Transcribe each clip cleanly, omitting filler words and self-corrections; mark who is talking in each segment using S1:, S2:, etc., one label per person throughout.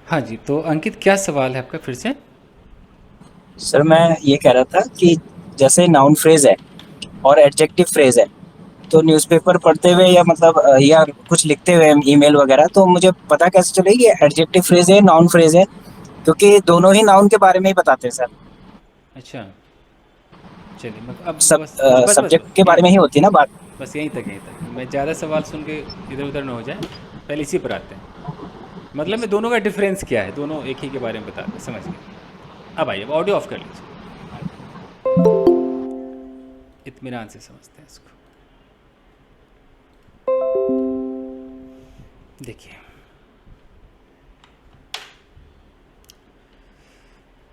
S1: हाँ जी, तो अंकित क्या सवाल है आपका फिर से?
S2: सर मैं ये कह रहा था कि जैसे नाउन फ्रेज है और एडजेक्टिव फ्रेज है, तो न्यूज़पेपर पढ़ते हुए या मतलब या कुछ लिखते हुए ईमेल वगैरह, तो मुझे पता कैसे चलेगी ये एडजेक्टिव फ्रेज है नाउन फ्रेज है? क्योंकि दोनों ही नाउन के बारे में ही बताते हैं सर।
S1: अच्छा, चलिए मैं अब
S2: सब
S1: बस बस बस बस
S2: सब्जेक्ट
S1: बस
S2: के
S1: यहीं
S2: बारे में ही होती है ना बात।
S1: बस यहीं तक मैं ज़्यादा सवाल सुन के इधर उधर ना हो जाए। पहले इसी पर आते हैं। मतलब मैं दोनों का डिफरेंस क्या है, दोनों एक ही के बारे में बताते हैं, समझ गए? अब आइए, अब ऑडियो ऑफ कर लीजिए, इत्मीनान से समझते हैं इसको। देखिए,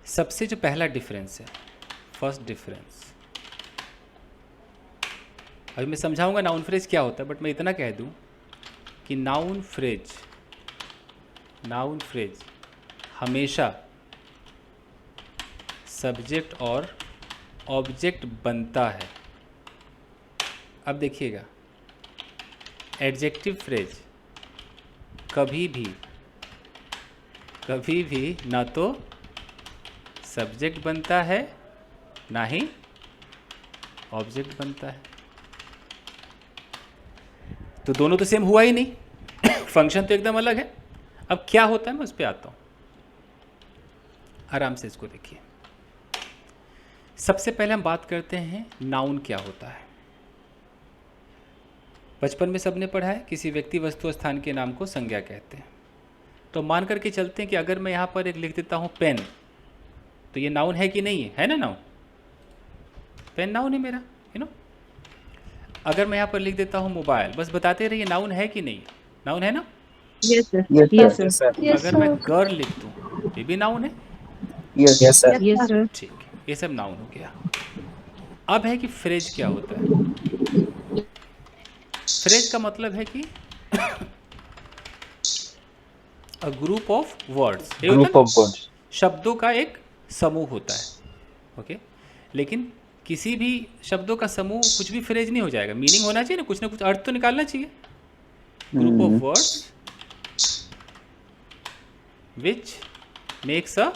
S1: सबसे जो पहला डिफरेंस है, फर्स्ट डिफरेंस, अभी मैं समझाऊंगा नाउन फ्रेज क्या होता है, बट मैं इतना कह दूं कि नाउन फ्रेज हमेशा सब्जेक्ट और ऑब्जेक्ट बनता है। अब देखिएगा, एडजेक्टिव फ्रेज कभी भी कभी भी ना तो सब्जेक्ट बनता है ना ही ऑब्जेक्ट बनता है। तो दोनों तो सेम हुआ ही नहीं फंक्शन तो एकदम अलग है। अब क्या होता है मैं उस पर आता हूँ, आराम से इसको देखिए। सबसे पहले हम बात करते हैं नाउन क्या होता है। बचपन में सबने पढ़ा है, किसी व्यक्ति वस्तु स्थान के नाम को संज्ञा कहते हैं। तो मान करके चलते हैं कि अगर मैं यहाँ पर एक लिख देता हूँ पेन, तो ये नाउन है कि नहीं है ना नाउन? पेन नाउन है मेरा, नो। अगर मैं यहाँ पर लिख देता हूँ मोबाइल, बस बताते रहिए नाउन है कि नहीं, नाउन है ना?
S3: Yes, sir.
S2: Yes
S3: Yes,
S2: sir,
S3: sir.
S2: Yes sir,
S3: Yes,
S1: अगर मैं
S3: sir.
S1: गर्ल लिख दूँ, ये भी नाउन है।
S2: Yes sir.
S3: Yes, sir.
S1: ठीक है, ये सब नाउन हो गया। अब है कि फ्रेज क्या होता है। फ्रेज का मतलब है कि अ ग्रुप ऑफ वर्ड्स, ये होता है
S4: ग्रुप
S1: ना,
S4: ऑफ वर्ड्स।
S1: शब्दों का एक समूह होता है। ओके, लेकिन किसी भी शब्दों का समूह कुछ भी फ्रेज नहीं हो जाएगा, मीनिंग होना चाहिए ना कुछ अर्थ तो निकालना चाहिए। Group of words which makes a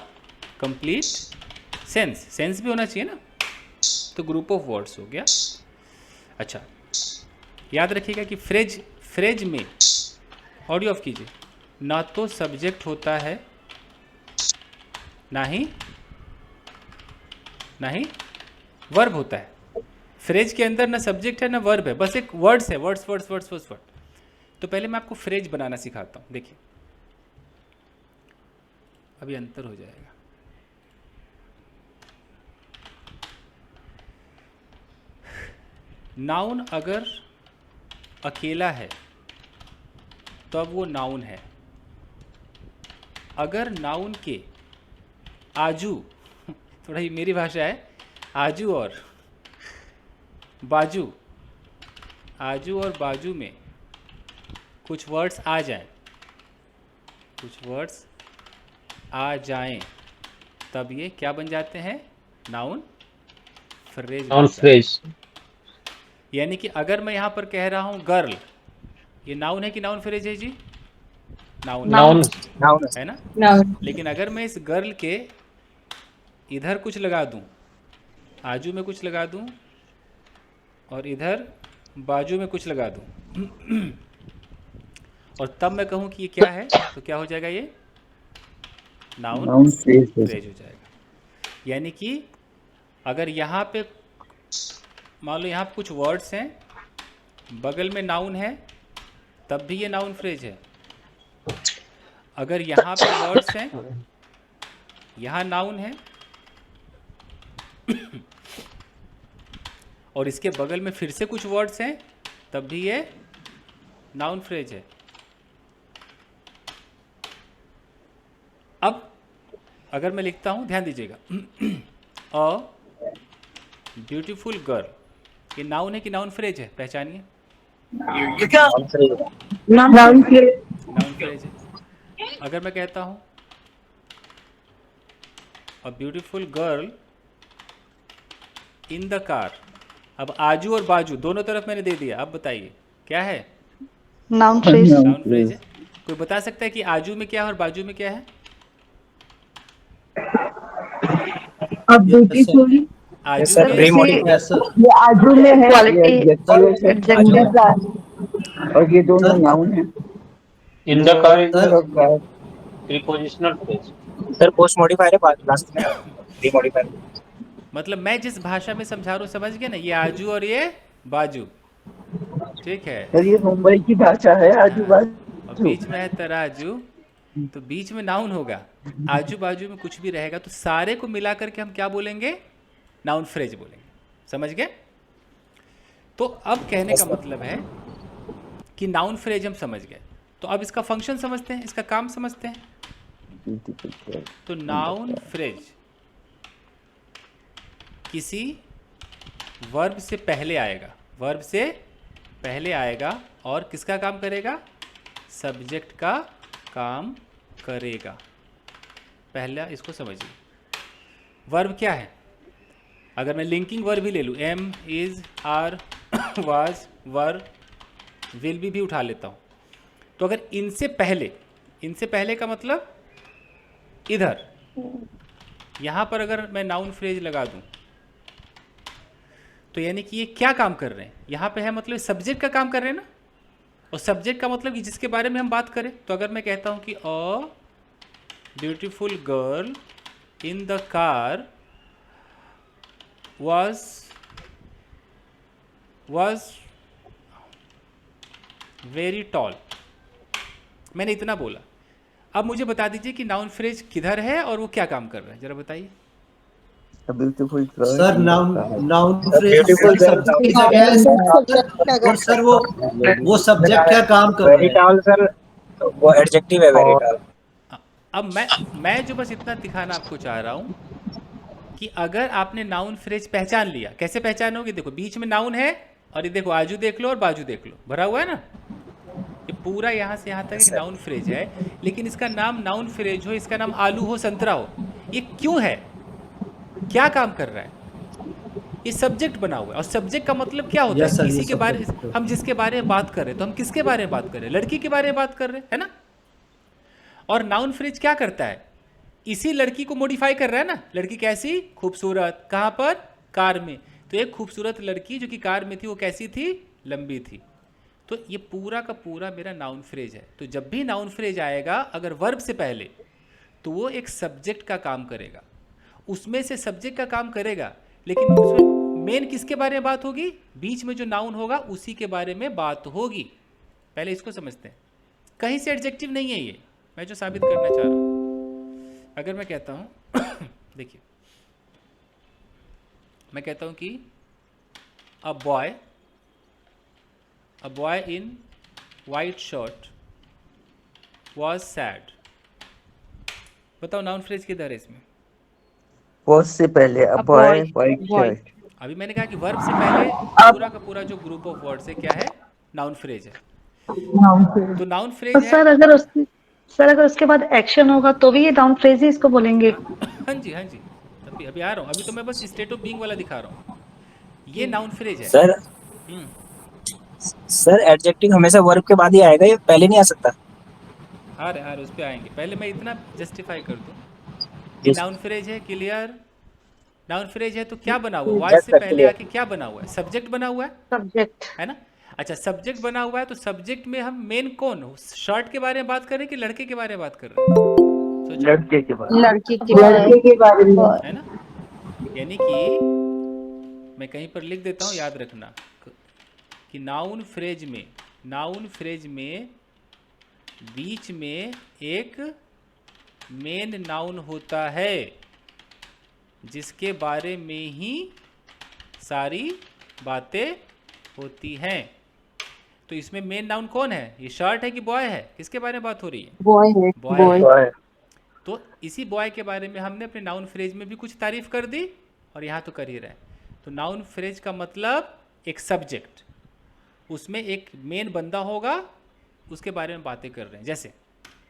S1: complete sense, sense भी होना चाहिए ना, तो ग्रुप ऑफ वर्ड्स हो गया। अच्छा, याद रखिएगा कि फ्रेज में, ऑडियो ऑफ कीजिए, ना तो सब्जेक्ट होता है ना ही वर्ब होता है। फ्रेज के अंदर ना सब्जेक्ट है ना वर्ब है, बस एक वर्ड्स है, words words words words word. तो पहले मैं आपको फ्रेज बनाना सिखाता हूँ, देखिए अभी अंतर हो जाएगा। नाउन अगर अकेला है तो अब वो नाउन है। अगर नाउन के आजू थोड़ा ही मेरी भाषा है, आजू और बाजू, आजू और बाजू में कुछ वर्ड्स आ जाएं, कुछ वर्ड्स आ जाएं, तब ये क्या बन जाते हैं, नाउन फ्रेज
S4: नॉन
S1: बन जाते
S4: फ्रेज।
S1: हैं। यानी कि अगर मैं यहाँ पर कह रहा हूँ गर्ल, ये नाउन है कि नाउन फ्रेज है जी? नाउन है,
S3: Noun.
S4: नाउन।
S2: नाउन
S1: है ना?
S3: Noun.
S1: लेकिन अगर मैं इस गर्ल के इधर कुछ लगा दूँ, आजू में कुछ लगा दूँ और इधर बाजू में कुछ लगा दूँ और तब मैं कहूँ कि ये क्या है, तो क्या हो जाएगा, ये नाउन
S4: नाउन फ्रेज।
S1: फ्रेज हो जाएगा। यानी कि अगर यहाँ पे मान लो यहाँ पे कुछ वर्ड्स हैं, बगल में नाउन है, तब भी ये नाउन फ्रेज है। अगर यहाँ पे वर्ड्स हैं, यहाँ नाउन है और इसके बगल में फिर से कुछ वर्ड्स हैं, तब भी ये नाउन फ्रेज है। अब अगर मैं लिखता हूँ, ध्यान दीजिएगा, अ ब्यूटीफुल गर्ल, ये नाउन है कि नाउन फ्रेज है, पहचानिए।
S2: Noun phrase.
S3: Noun.
S1: Noun phrase है। अगर मैं कहता हूँ a beautiful girl in the car, अब आजू और बाजू दोनों तरफ मैंने दे दिया, अब बताइए क्या है,
S3: Noun phrase.
S1: नाउन फ्रेज है। कोई बता सकता है कि आजू में क्या है और बाजू में क्या है?
S3: अब ब्यूटीफुल
S1: आजू
S2: सर
S1: में
S2: प्री
S3: से
S2: मॉडिफाई
S4: यस सर।
S3: ये आजू में है,
S5: क्वालिटी
S3: ये
S4: सर
S3: एडजेक्टिव और ये दोनों
S4: सर
S3: नाउन है।
S6: In the car is
S4: sir
S6: the prepositional phrase.
S2: Sir post modifier है लास्ट में, प्री मॉडिफायर।
S1: मतलब मैं जिस भाषा में समझा रहा हूँ समझ गए ना, ये आजू और ये बाजू, ठीक है।
S3: सर ये मुंबई की भाषा है, आजू
S1: हाँ, और
S3: बाजू।
S1: बीच में है तराजू, तो बीच में नाउन होगा, आजू बाजू में कुछ भी रहेगा, तो सारे को मिला करके हम क्या बोलेंगे? नाउन फ्रेज बोलेंगे। समझ गए? तो अब कहने का मतलब है कि नाउन फ्रेज हम समझ गए, तो अब इसका फंक्शन समझते हैं, इसका काम समझते हैं। तो नाउन फ्रेज किसी वर्ब से पहले आएगा, वर्ब से पहले आएगा और किसका काम करेगा? सब्जेक्ट का काम करेगा। पहला इसको समझिए, वर्ब क्या है? अगर मैं लिंकिंग वर्ब भी ले लूँ, am, is, are, was, were, will भी उठा लेता हूँ, तो अगर इनसे पहले का मतलब इधर, यहाँ पर अगर मैं नाउन फ्रेज लगा दूँ तो यानी कि ये क्या काम कर रहे हैं? यहाँ पे है मतलब सब्जेक्ट का काम कर रहे हैं ना, और सब्जेक्ट का मतलब कि जिसके बारे में हम बात करें। तो अगर मैं कहता हूँ कि अ beautiful girl in the car was very tall, मैंने इतना बोला। अब मुझे बता दीजिए कि नाउन फ्रेज किधर है और वो क्या काम कर रहा है, जरा बताइए।
S3: Beautiful
S4: sir noun phrase
S2: beautiful
S4: subject की जगह है, और सर वो सब्जेक्ट क्या काम कर रहा
S2: वेरी
S4: है?
S2: टॉल सर, वो एडजेक्टिव है वेरी टॉल।
S1: अब मैं जो बस इतना दिखाना आपको चाह रहा हूँ कि अगर आपने नाउन फ्रेज पहचान लिया, कैसे पहचानोगे? देखो बीच में नाउन है, और ये देखो आजू देख लो और बाजू देख लो, भरा हुआ है ना, ये पूरा यहाँ से यहाँ तक एक नाउन फ्रेज है। लेकिन इसका नाम नाउन फ्रेज हो, इसका नाम आलू हो, संतरा हो, ये क्यों है? क्या काम कर रहा है? ये सब्जेक्ट बना हुआ है, और सब्जेक्ट का मतलब क्या होता
S4: यस
S1: है?
S4: सर,
S1: किसी
S4: ये
S1: के बारे,
S4: subject।
S1: हम जिसके बारे में बात कर रहे हैं, तो हम किसके बारे में बात कर रहे हैं? लड़की के बारे में बात कर रहे हैं, है ना। और नाउन फ्रेज क्या करता है? इसी लड़की को मॉडिफाई कर रहा है ना। लड़की कैसी? खूबसूरत। कहाँ पर? कार में। तो एक खूबसूरत लड़की जो कि कार में थी, वो कैसी थी? लंबी थी। तो ये पूरा का पूरा मेरा नाउन फ्रेज है। तो जब भी नाउन फ्रेज आएगा अगर वर्ब से पहले, तो वो एक सब्जेक्ट का काम करेगा, उसमें से सब्जेक्ट का काम करेगा, लेकिन उसमें मेन किसके बारे में बात होगी? बीच में जो नाउन होगा उसी के बारे में बात होगी। पहले इसको समझते हैं। कहीं से एडजेक्टिव नहीं है ये, मैं जो साबित करना चाह रहा हूँ। अगर मैं कहता हूँ देखिए, मैं कहता हूँ कि a boy in white shirt was sad. बताओ नाउन फ्रेज किधर है इसमें?
S3: वॉज से पहले अ बॉय व्हाइट शर्ट।
S1: अभी मैंने कहा कि वर्ब से पहले पूरा का पूरा जो ग्रुप ऑफ वर्ड्स है क्या है? नाउन फ्रेज है। तो नाउन
S5: तो
S1: फ्रेज है।
S5: सर अगर उसके बाद एक्शन होगा तो भी ये नाउन फ्रेज ही इसको बोलेंगे।
S1: हाँ जी, हाँ जी, अभी आ रहा हूँ। अभी तो मैं बस स्टेट ऑफ बीइंग वाला दिखा रहा हूँ। ये नाउन फ्रेज है।
S2: सर सर एडजेक्टिव हमेशा वर्ब के बाद ही आएगा, ये पहले नहीं आ सकता?
S1: आ रहे उस पर आएंगे। पहले मैं इतना जस्टिफाई कर दूँ कि नाउन फ्रेज है। क्लियर? नाउन फ्रेज है तो क्या बना हुआ? वाज से पहले आके क्या बना हुआ है? सब्जेक्ट बना हुआ है,
S5: सब्जेक्ट
S1: है ना। अच्छा, सब्जेक्ट बना हुआ है, तो सब्जेक्ट में हम मेन कौन हो? शर्ट के बारे में बात कर रहे हैं कि लड़के के बारे में बात कर रहे हैं? सोचो,
S3: लड़के के बाद,
S5: लड़के के बारे में
S1: है ना। यानी कि मैं कहीं पर लिख देता हूँ, याद रखना कि नाउन फ्रेज में बीच में एक मेन नाउन होता है जिसके बारे में ही सारी बातें होती हैं। तो इसमें मेन नाउन कौन है? ये शर्ट है कि बॉय है? किसके बारे में बात हो रही है?
S5: बॉय है।
S1: बॉय। तो इसी बॉय के बारे में हमने अपने नाउन फ्रेज में भी कुछ तारीफ कर दी, और यहाँ तो कर ही रहे हैं। तो नाउन फ्रेज का मतलब एक सब्जेक्ट, उसमें एक मेन बंदा होगा, उसके बारे में बातें कर रहे हैं। जैसे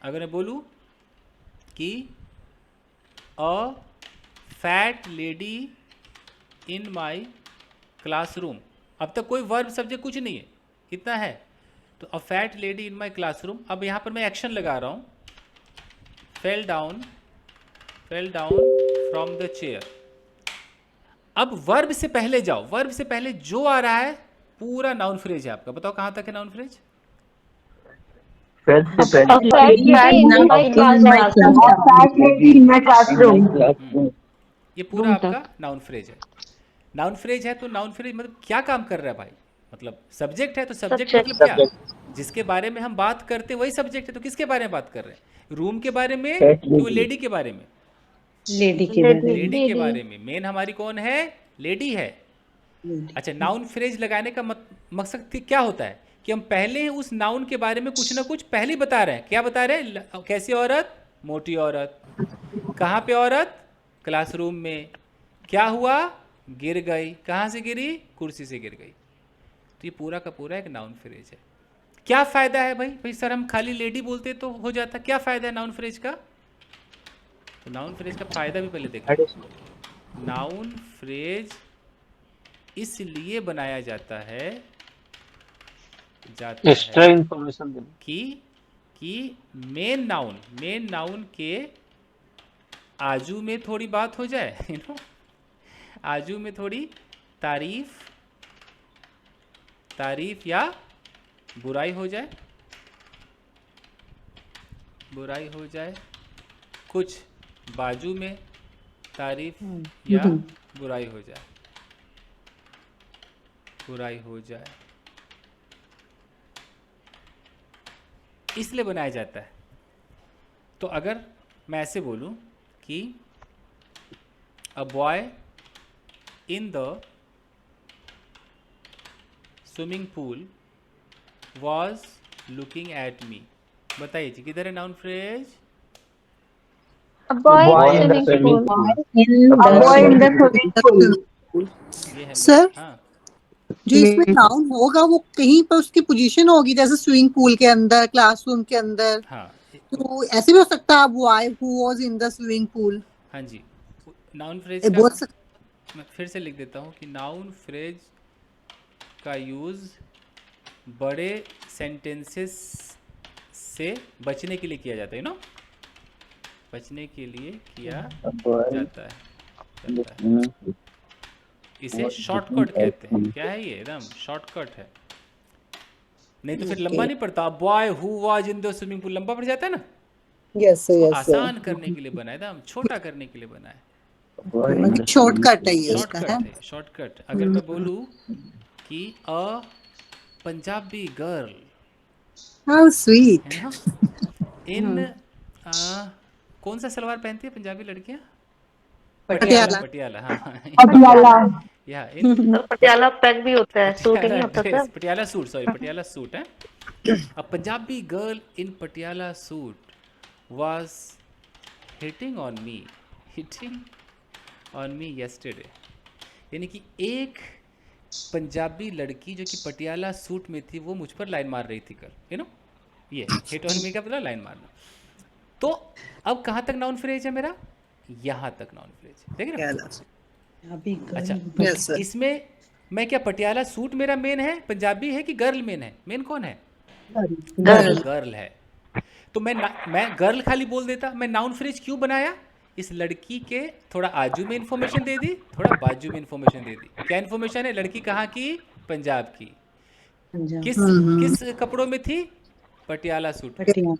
S1: अगर मैं बोलूँ कि a fat lady in my classroom, अब तक कोई वर्ब सब्जेक्ट कुछ नहीं है, इतना है। तो a fat lady in my classroom, अब यहाँ पर मैं एक्शन लगा रहा हूँ, fell down from the chair. अब वर्ब से पहले जाओ, वर्ब से पहले जो आ रहा है पूरा नाउन फ्रेज है आपका। बताओ कहाँ तक है नाउन फ्रेज?
S3: First से
S5: A
S3: पहले
S5: fat lady in my classroom.
S1: ये पूरा आपका नाउन फ्रेज है। नाउन फ्रेज है तो नाउन फ्रेज मतलब क्या काम कर रहा है भाई? मतलब सब्जेक्ट है तो सब्जेक्ट
S5: Subject.
S1: मतलब क्या? जिसके बारे में हम बात करते हैं वही सब्जेक्ट है। तो किसके बारे में बात कर रहे हैं? रूम के बारे में कि वो लेडी के बारे में?
S7: लेडी के बारे में।
S1: लेडी के बारे में। मेन हमारी कौन है? लेडी है। अच्छा, नाउन फ्रेज लगाने का मकसद क्या होता है कि हम पहले उस नाउन के बारे में कुछ ना कुछ पहले बता रहे हैं। क्या बता रहे हैं? कैसी औरत? मोटी औरत। कहाँ पे औरत? क्लासरूम में। क्या हुआ? गिर गई। कहाँ से गिरी? कुर्सी से गिर गई। तो ये पूरा का पूरा एक नाउन फ्रेज है। क्या फ़ायदा है भाई सर हम खाली लेडी बोलते तो हो जाता। क्या फ़ायदा है नाउन फ्रेज का? तो नाउन फ्रेज का फ़ायदा भी पहले देखो। नाउन फ्रेज इसलिए बनाया जाता है
S6: एक्स्ट्रा इंफॉर्मेशन देना।
S1: कि मेन नाउन के आजू में थोड़ी बात हो जाए, आजू में थोड़ी तारीफ या बुराई हो जाए, कुछ बाजू में तारीफ या बुराई हो जाए, इसलिए बनाया जाता है। तो अगर मैं ऐसे बोलूं कि a boy in the swimming pool was looking at me, बताइए जी किधर है noun phrase?
S5: A boy in the swimming pool.
S1: ये है
S7: सर,
S1: मेरा। हाँ
S7: जो इसमें नाउन होगा वो कहीं पर उसकी पोजीशन होगी, जैसे स्विमिंग पूल के अंदर, क्लासरूम के अंदर।
S1: हाँ
S7: तो ऐसे भी हो सकता है boy who was in the swimming pool.
S1: हाँ जी। नाउन फ्रेज
S7: बोल
S1: का मैं फिर से लिख देता हूँ कि नाउन फ्रेज का यूज़ बड़े सेंटेंसेस से बचने के लिए किया जाता है, बचने के लिए किया जाता है। इसे शॉर्टकट कहते हैं। क्या है ये? एकदम शॉर्टकट है। नहीं तो फिर लंबा नहीं पड़ता। Boy who was in the swimming pool लंबा पड़ जाता है ना।
S7: यस सर,
S1: इसको
S7: यस सर।
S1: आसान करने के लिए बनाया था, हम छोटा करने के लिए बनाया।
S7: शॉर्टकट है ये उसका,
S1: शॉर्टकट
S7: है।
S1: है, शॉर्टकट। अगर मैं बोलूँ कि अ पंजाबी गर्ल,
S7: हाउ स्वीट।
S1: है ना, इन कौन सा सलवार पहनती है पंजाबी लड़कियां?
S7: पटियाला।
S1: पटियाला। हाँ
S5: पटियाला।
S1: या इन
S5: पटियाला पैक भी होता है, सूट नहीं होता
S1: dress,
S5: sir.
S1: Patiala suit, sorry Patiala suit है। A Punjabi girl in Patiala suit was hitting on me yesterday. यानी कि एक पंजाबी लड़की जो कि पटियाला सूट में थी वो मुझ पर लाइन मार रही थी कल, ये हिट ऑन मी का मतलब लाइन मारना। तो अब कहाँ तक नाउन फ्रेज है मेरा? यहाँ तक नाउन फ्रेज, देख रहे हो? अच्छा,
S7: यस सर।
S1: इसमें मैं क्या पटियाला सूट मेरा मेन है, पंजाबी है कि गर्ल मेन है? मेन कौन है? गर्ल है। तो मैं गर्ल खाली बोल देता। मैं नाउन फ्रेज क्यों बनाया? इस लड़की के थोड़ा आजू में इंफॉर्मेशन दे दी, थोड़ा बाजू में इंफॉर्मेशन दे दी। क्या इंफॉर्मेशन है? लड़की कहाँ की? पंजाब की। किस कपड़ों में थी? पटियाला सूट में।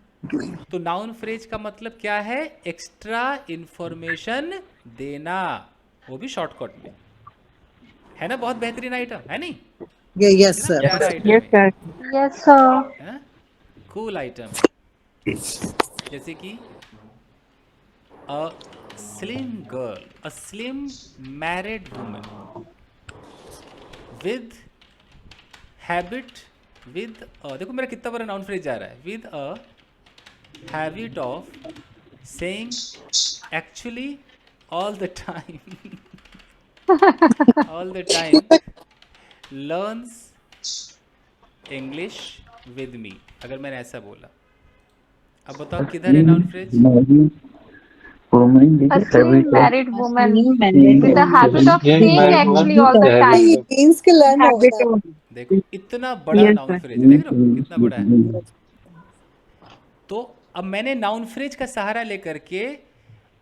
S1: तो नाउन फ्रेज का मतलब क्या है? एक्स्ट्रा इंफॉर्मेशन देना, वो भी शॉर्टकट में। है ना बहुत बेहतरीन आइटम, है नहीं?
S7: Yes sir.
S1: प्यारा आइटम है,
S5: यस सर।
S1: Cool item. जैसे कि a slim girl, a slim married woman with habit, देखो मेरा कितना बड़ा नाउन फ्रेज जा रहा है। With a habit of saying actually all the time learns English with me. अगर मैंने ऐसा बोला, अब बताओ किधर है noun phrase?
S5: A slim married woman with the habit of saying actually all the time.
S7: Means के लर्न होता है।
S1: देखो इतना बड़ा नाउन फ्रेज है, देख रहे हो कितना बड़ा है। तो अब मैंने नाउन फ्रेज का सहारा लेकर के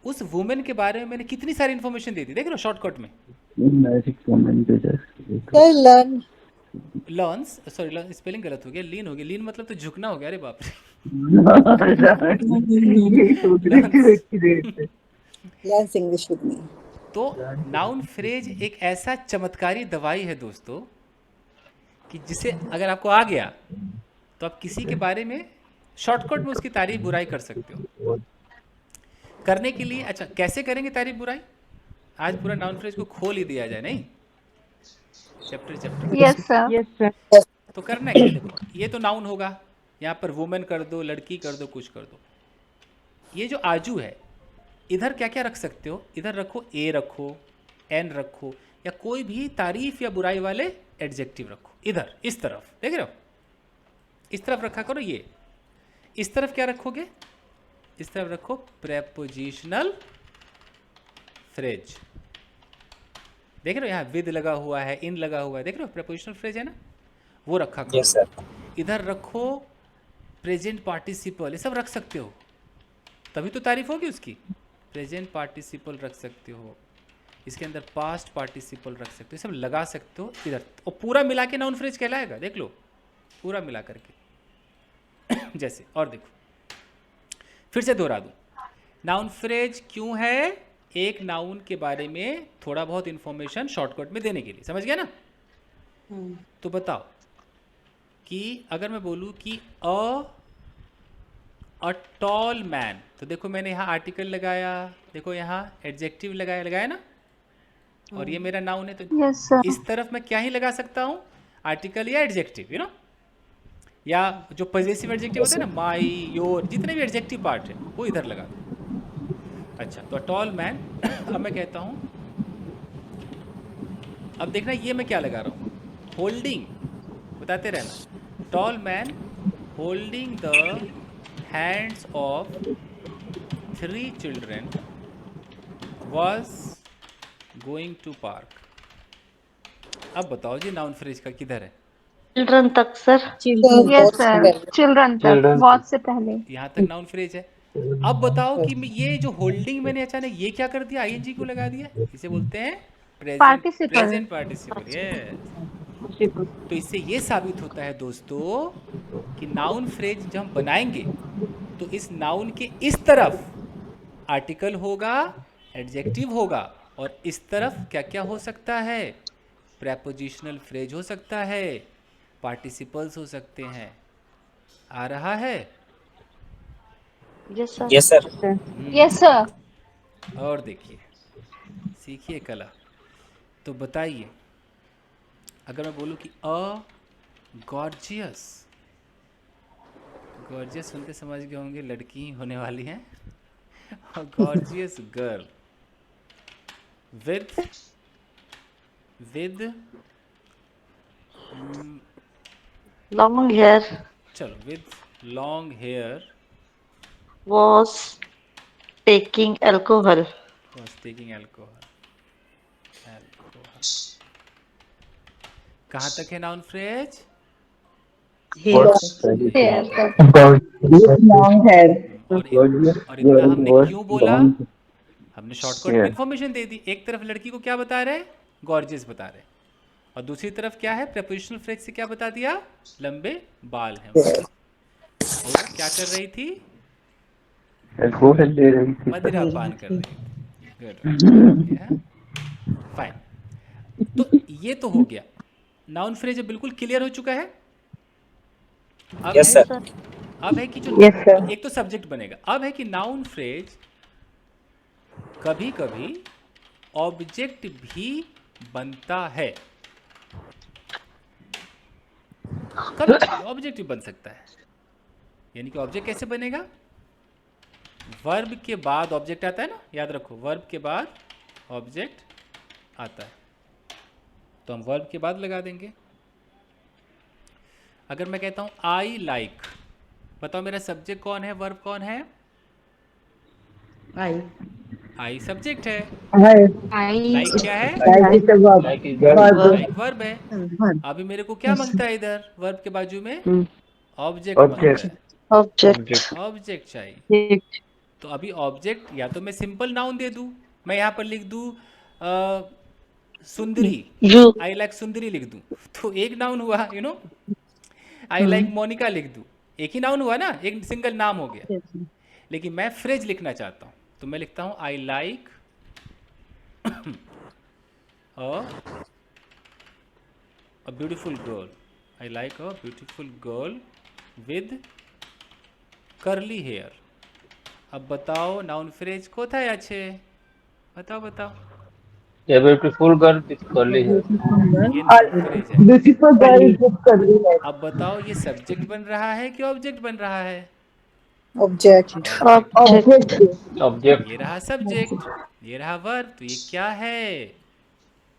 S1: उस वुमेन के बारे में मैंने कितनी सारी इंफॉर्मेशन दे दी, देख रहे हो शॉर्टकट में।
S7: Sir learn
S1: learns, sorry spelling गलत हो गया, लीन हो गया, लीन मतलब तो झुकना हो गया, अरे बाप रे। लर्न्स।
S7: लर्न इंग्लिश विद मी।
S1: तो नाउन फ्रेज एक ऐसा चमत्कारी दवाई है दोस्तों कि जिसे अगर आपको आ गया तो आप किसी के बारे में शॉर्टकट में उसकी तारीफ बुराई कर सकते हो। करने के लिए अच्छा कैसे करेंगे तारीफ बुराई, आज पूरा नाउन फ्रेज को खोल ही दिया जाए, नहीं चैप्टर।
S5: Yes sir.
S1: तो करना है क्या, देखो ये तो नाउन होगा, यहाँ पर वुमेन कर दो, लड़की कर दो, कुछ कर दो। ये जो आजू है इधर क्या क्या रख सकते हो, इधर रखो ए रखो, एन रखो, या कोई भी तारीफ या बुराई वाले एडजेक्टिव रखो। इधर इस तरफ देख रहे हो, इस तरफ रखा करो। ये इस तरफ क्या रखोगे, इस तरफ रखो प्रेपोजिशनल फ्रेज। देख रहे हो यहाँ विद लगा हुआ है, इन लगा हुआ है, देख रहे हो प्रेपोजिशनल फ्रेज है ना, वो रखा करो।
S2: Yes sir.
S1: इधर रखो प्रेजेंट पार्टिसिपल, ये सब रख सकते हो, तभी तो तारीफ होगी उसकी। प्रेजेंट पार्टिसिपल रख सकते हो, इसके अंदर पास्ट पार्टिसिपल रख सकते हो, सब लगा सकते हो इधर, और पूरा मिला के नाउन फ्रेज कहलाएगा। देख लो पूरा मिला करके जैसे, और देखो फिर से दोहरा दूं, नाउन फ्रेज क्यों है, एक नाउन के बारे में थोड़ा बहुत इंफॉर्मेशन शॉर्टकट में देने के लिए, समझ गया ना। तो बताओ कि अगर मैं बोलूं कि अ टॉल मैन, तो देखो मैंने यहाँ आर्टिकल लगाया, देखो यहाँ एडजेक्टिव लगाया ना, और ये मेरा नाउन है, तो
S5: यस सर।
S1: इस तरफ मैं क्या ही लगा सकता हूँ, आर्टिकल या एडजेक्टिव, यू नो, या जो पॉजेसिव एडजेक्टिव होते हैं ना, माई, योर, जितने भी एडजेक्टिव पार्ट है वो इधर लगा दो। अच्छा तो टॉल मैन अब मैं कहता हूँ, अब देखना ये मैं क्या लगा रहा हूँ, होल्डिंग, बताते रहना, tall man holding the hands of 3 children was going to park। अब बताओ जी नाउन फ्रेज का किधर है,
S5: चिल्ड्रन तक सर। यस सर, चिल्ड्रन तक, बहुत से पहले।
S1: यहाँ तक नाउन फ्रेज है। अब बताओ कि ये जो होल्डिंग मैंने अचानक ये क्या कर दिया, आईएनजी को लगा दिया, इसे बोलते हैं
S5: Participle।
S1: Present participle. यस, तो इससे ये साबित होता है दोस्तों कि नाउन फ्रेज जब हम बनाएंगे तो इस नाउन के इस तरफ आर्टिकल होगा, एडजेक्टिव होगा, और इस तरफ क्या क्या हो सकता है, प्रेपोजिशनल फ्रेज हो सकता है, पार्टिसिपल्स हो सकते हैं। आ रहा है?
S5: Yes sir.
S2: Yes sir.
S5: Yes sir.
S1: और देखिए, सीखिए कला। तो बताइए, अगर मैं बोलूं कि अ गॉर्जियस, गॉर्जियस सुनते समझ गए होंगे लड़की ही होने वाली हैं, और gorgeous girl with
S5: long hair
S1: चलो with long hair
S5: was taking alcohol।
S1: was taking alcohol। कहाँ तक है नाउन फ्रेज?
S5: हेयर
S1: और इतना हमने क्यों बोला? हमने शॉर्टकट में इंफॉर्मेशन दे दी। एक तरफ लड़की को क्या बता रहे, गॉर्जियस बता रहे, और दूसरी तरफ क्या है, प्रेपोजिशनल फ्रेज से क्या बता दिया, लंबे बाल हैं। और क्या कर रही थी, मदिरा पान कर रही थी। Good, fine. तो ये तो हो गया, नाउन फ्रेज बिल्कुल क्लियर हो चुका है। अब
S2: यस
S1: है,
S2: सर।
S1: अब है कि जो
S5: Yes, sir।
S1: एक तो सब्जेक्ट बनेगा, अब है कि नाउन फ्रेज कभी कभी ऑब्जेक्ट भी बनता है, कभी ऑब्जेक्ट भी बन सकता है। यानी कि ऑब्जेक्ट कैसे बनेगा, वर्ब के बाद ऑब्जेक्ट आता है ना, याद रखो, वर्ब के बाद ऑब्जेक्ट आता है, तो हम वर्ब के बाद लगा देंगे। अगर मैं कहता हूं आई लाइक, बताओ मेरा सब्जेक्ट कौन है, वर्ब कौन है? आई सब्जेक्ट है, लाइक क्या है, लाइक वर्ब है। अभी मेरे को क्या मांगता है इधर, वर्ब के बाजू में ऑब्जेक्ट मांगता है, ऑब्जेक्ट चाहिए। तो अभी ऑब्जेक्ट या तो मैं सिंपल नाउन दे दूं, मैं यहाँ पर लिख दूं सुंदरी,
S5: You.
S1: आई लाइक सुंदरी लिख दूं तो एक नाउन हुआ, आई लाइक मोनिका लिख दूं, एक ही नाउन हुआ ना, एक सिंगल नाम हो गया। लेकिन मैं फ्रेज लिखना चाहता हूं तो मैं लिखता हूं I like a beautiful girl, I like a beautiful girl with curly hair। अब बताओ नाउन फ्रेज कोথায় আছে, बताओ बताओ।
S6: A beautiful girl with curly hair।
S1: ये नाउन फ्रेज है।
S3: Beautiful girl with curly hair.
S1: अब बताओ ये सब्जेक्ट बन रहा है कि ऑब्जेक्ट बन रहा है?
S7: ऑब्जेक्ट।
S1: ऑब्जेक्ट।
S5: Object.
S6: ऑब्जेक्ट।
S1: ये रहा सब्जेक्ट, ये रहा वर्ब, तो ये क्या है?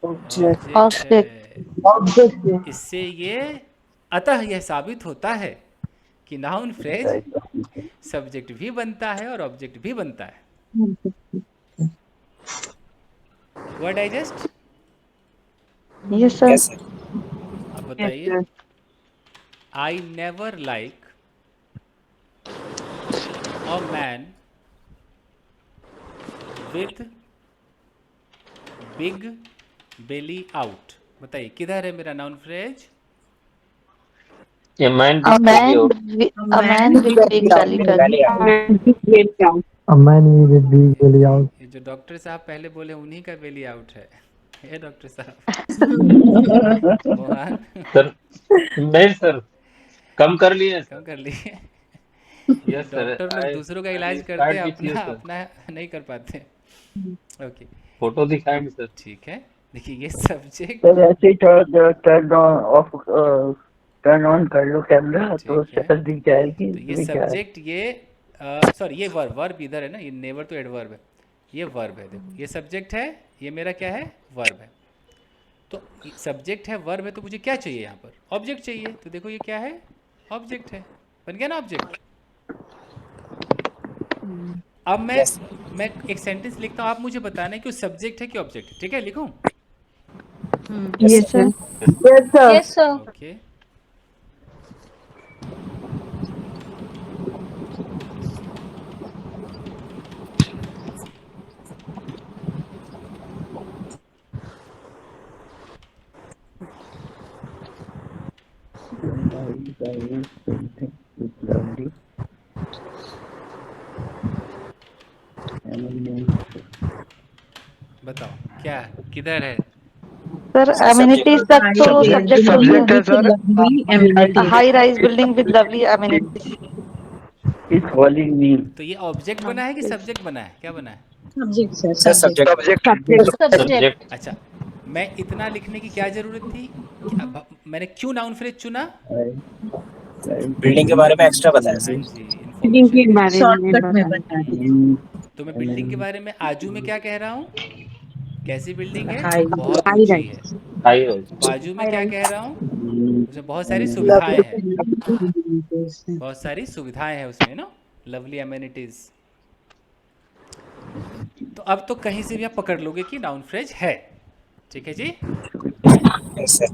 S3: Object.
S1: ऑब्जेक्ट है।
S3: Object.
S1: इससे ये अतः यह साबित होता है कि नाउन फ्रेज सब्जेक्ट भी बनता है और ऑब्जेक्ट भी बनता है। हुआ digest?
S5: Yes, sir.
S2: Yes sir.
S1: अब बताइए, I never like a man with big belly out. बताइए किधर है मेरा noun phrase?
S6: A man
S5: A
S6: with belly
S5: man,
S6: out।
S5: a man with big belly button.
S2: पहले
S3: A man with big belly out.
S1: ये जो doctor साहब पहले बोले उन्हीं का बेली आउट है। ये डॉक्टर साहब मोहन
S6: सर नहीं सर, कम कर लिए
S1: कम
S6: सर।
S1: कर लिए।
S6: यस सर,
S1: डॉक्टर लोग दूसरों का इलाज करते
S6: कार्ड
S1: हैं,
S6: दीजिए
S1: अपना
S6: सर,
S1: अपना नहीं कर पाते। ओके
S6: फोटो दिखाएंगे सर।
S1: ठीक है, देखिए ये सब्जेक्ट
S3: सर ऐसे ही टर्न ऑन कर लो कैमरा तो
S1: ठीक है।
S3: शक्ल दिख जाएगी
S1: तो ये
S3: इसमें क्या है।
S1: सब्जेक्ट ये सॉरी ये वर्ब, वर्ब इधर है ना, ये नेवर तो एडवर्ब है, ये वर्ब है। देखो ये सब्जेक्ट है, ये मेरा क्या है? वर्ब है। तो सब्जेक्ट है, वर्ब है, तो मुझे क्या चाहिए यहाँ पर? ऑब्जेक्ट चाहिए। तो देखो ये क्या है? ऑब्जेक्ट है। बन गया ना ऑब्जेक्ट। अब मैं एक सेंटेंस लिखता हूँ, आप मुझे बताना है कि वो सब्जेक्ट है कि ऑब्जेक्ट है। ठीक है, लिखूं?
S5: Yes, sir.
S3: Yes sir.
S1: Okay बताओ क्या किधर है?
S5: Sir, amenities तक तो subject
S3: सब्जेक्ट है sir.
S5: High rise building with lovely amenities.
S3: It's calling me.
S1: तो ये ऑब्जेक्ट बना है कि सब्जेक्ट बना है? क्या बना है?
S2: Sir subject.
S6: सब्जेक्ट।
S1: अच्छा, मैं इतना लिखने की क्या जरूरत थी? मैंने क्यों नाउन फ्रेज चुना?
S2: बिल्डिंग के बारे में एक्स्ट्रा बताया
S1: हाँ
S2: सर।
S1: जी, इन्फॉर्मेशन।
S7: शॉर्टकट में बता दी।
S1: तो मैं बिल्डिंग के बारे में आजू में क्या कह रहा हूँ? कैसी बिल्डिंग है? बहुत ऊंची है।
S6: High rise.
S1: बाजू में क्या कह रहा हूँ? उसमें बहुत सारी सुविधाएं हैं, बहुत सारी सुविधाएं हैं उसमें ना, लवली एमेनिटीज। तो अब तो कहीं से भी आप पकड़ लोगे कि नाउन फ्रेज है। ठीक है जी।
S2: Yes sir.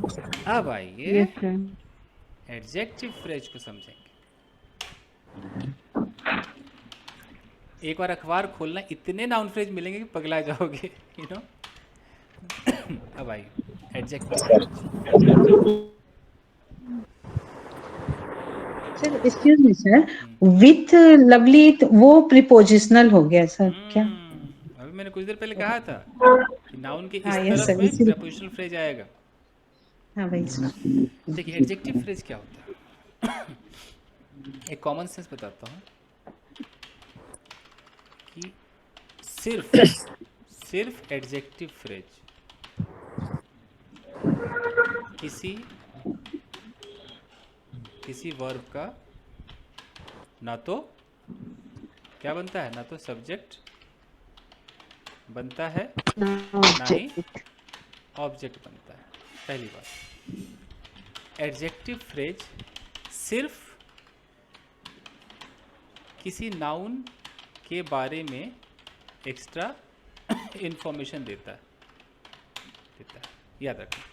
S1: अब आइए एडजेक्टिव फ्रेज को समझेंगे। एक बार अखबार खोलना, इतने नाउन फ्रेज मिलेंगे कि पगला जाओगे, यू नो। अब आइए adjective phrase.
S7: Sir excuse me sir, with lovely वो प्रीपोजिशनल हो गया सर क्या?
S1: अभी मैंने कुछ देर पहले कहा था कि नाउन के इस
S7: हाँ यस
S1: तरफ
S7: सर,
S1: में
S7: इसीलिए।
S1: प्रीपोजिशनल फ्रेज आएगा।
S7: हाँ भाई सर।
S1: देखिए एडजेक्टिव फ्रेज क्या होता है। एक कॉमन सेंस बताता हूँ कि सिर्फ एडजेक्टिव फ्रेज किसी वर्ब का ना तो क्या बनता है, ना तो सब्जेक्ट बनता है, ना ही ऑब्जेक्ट बनता है। पहली बात, एडजेक्टिव फ्रेज सिर्फ किसी नाउन के बारे में एक्स्ट्रा इंफॉर्मेशन देता है, याद रखना।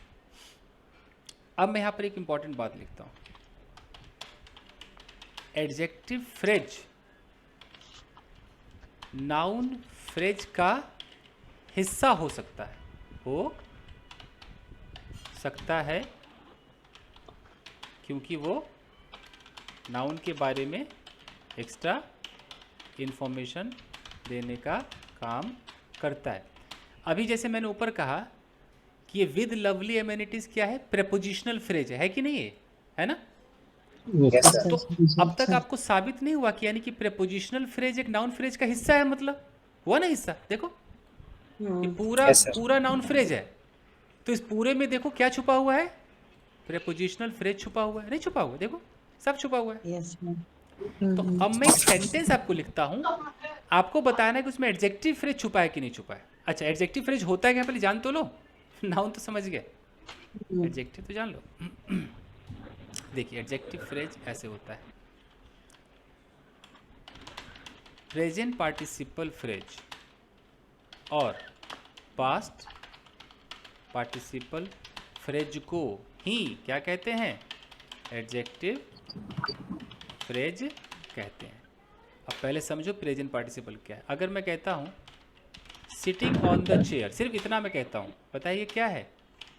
S1: अब मैं यहाँ पर एक इंपॉर्टेंट बात लिखता हूँ। एडजेक्टिव फ्रेज नाउन फ्रेज का हिस्सा हो सकता है, हो सकता है क्योंकि वो नाउन के बारे में एक्स्ट्रा इंफॉर्मेशन देने का काम करता है। अभी जैसे मैंने ऊपर कहा कि ये विद लवली एमेनिटीज क्या है, प्रेपोजिशनल फ्रेज है कि नहीं है ना?
S2: Yes sir.
S1: तो अब तक आपको साबित नहीं हुआ कि यानी कि प्रेपोजिशनल फ्रेज एक नाउन फ्रेज का हिस्सा है, मतलब हुआ ना हिस्सा? देखो ये पूरा
S2: Yes, sir.
S1: पूरा नाउन फ्रेज है, तो इस पूरे में देखो क्या छुपा हुआ है, प्रेपोजिशनल फ्रेज छुपा हुआ है, नहीं छुपा हुआ? देखो सब छुपा हुआ है। तो अब मैं एक सेंटेंस आपको लिखता हूँ, आपको बताना है कि उसमें एडजेक्टिव फ्रेज छुपा है कि नहीं छुपा है। अच्छा, एडजेक्टिव फ्रेज होता है क्या पहले जान तो लो। नाउन तो समझ गए, एडजेक्टिव तो जान लो। देखिए एडजेक्टिव फ्रेज ऐसे होता है, प्रेजेंट पार्टिसिपल फ्रेज और पास्ट पार्टिसिपल फ्रेज को ही क्या कहते हैं, एडजेक्टिव फ्रेज कहते हैं। अब पहले समझो प्रेजेंट पार्टिसिपल क्या है। अगर मैं कहता हूँ सिटिंग ऑन द चेयर, सिर्फ इतना मैं कहता हूँ, बताइए क्या है?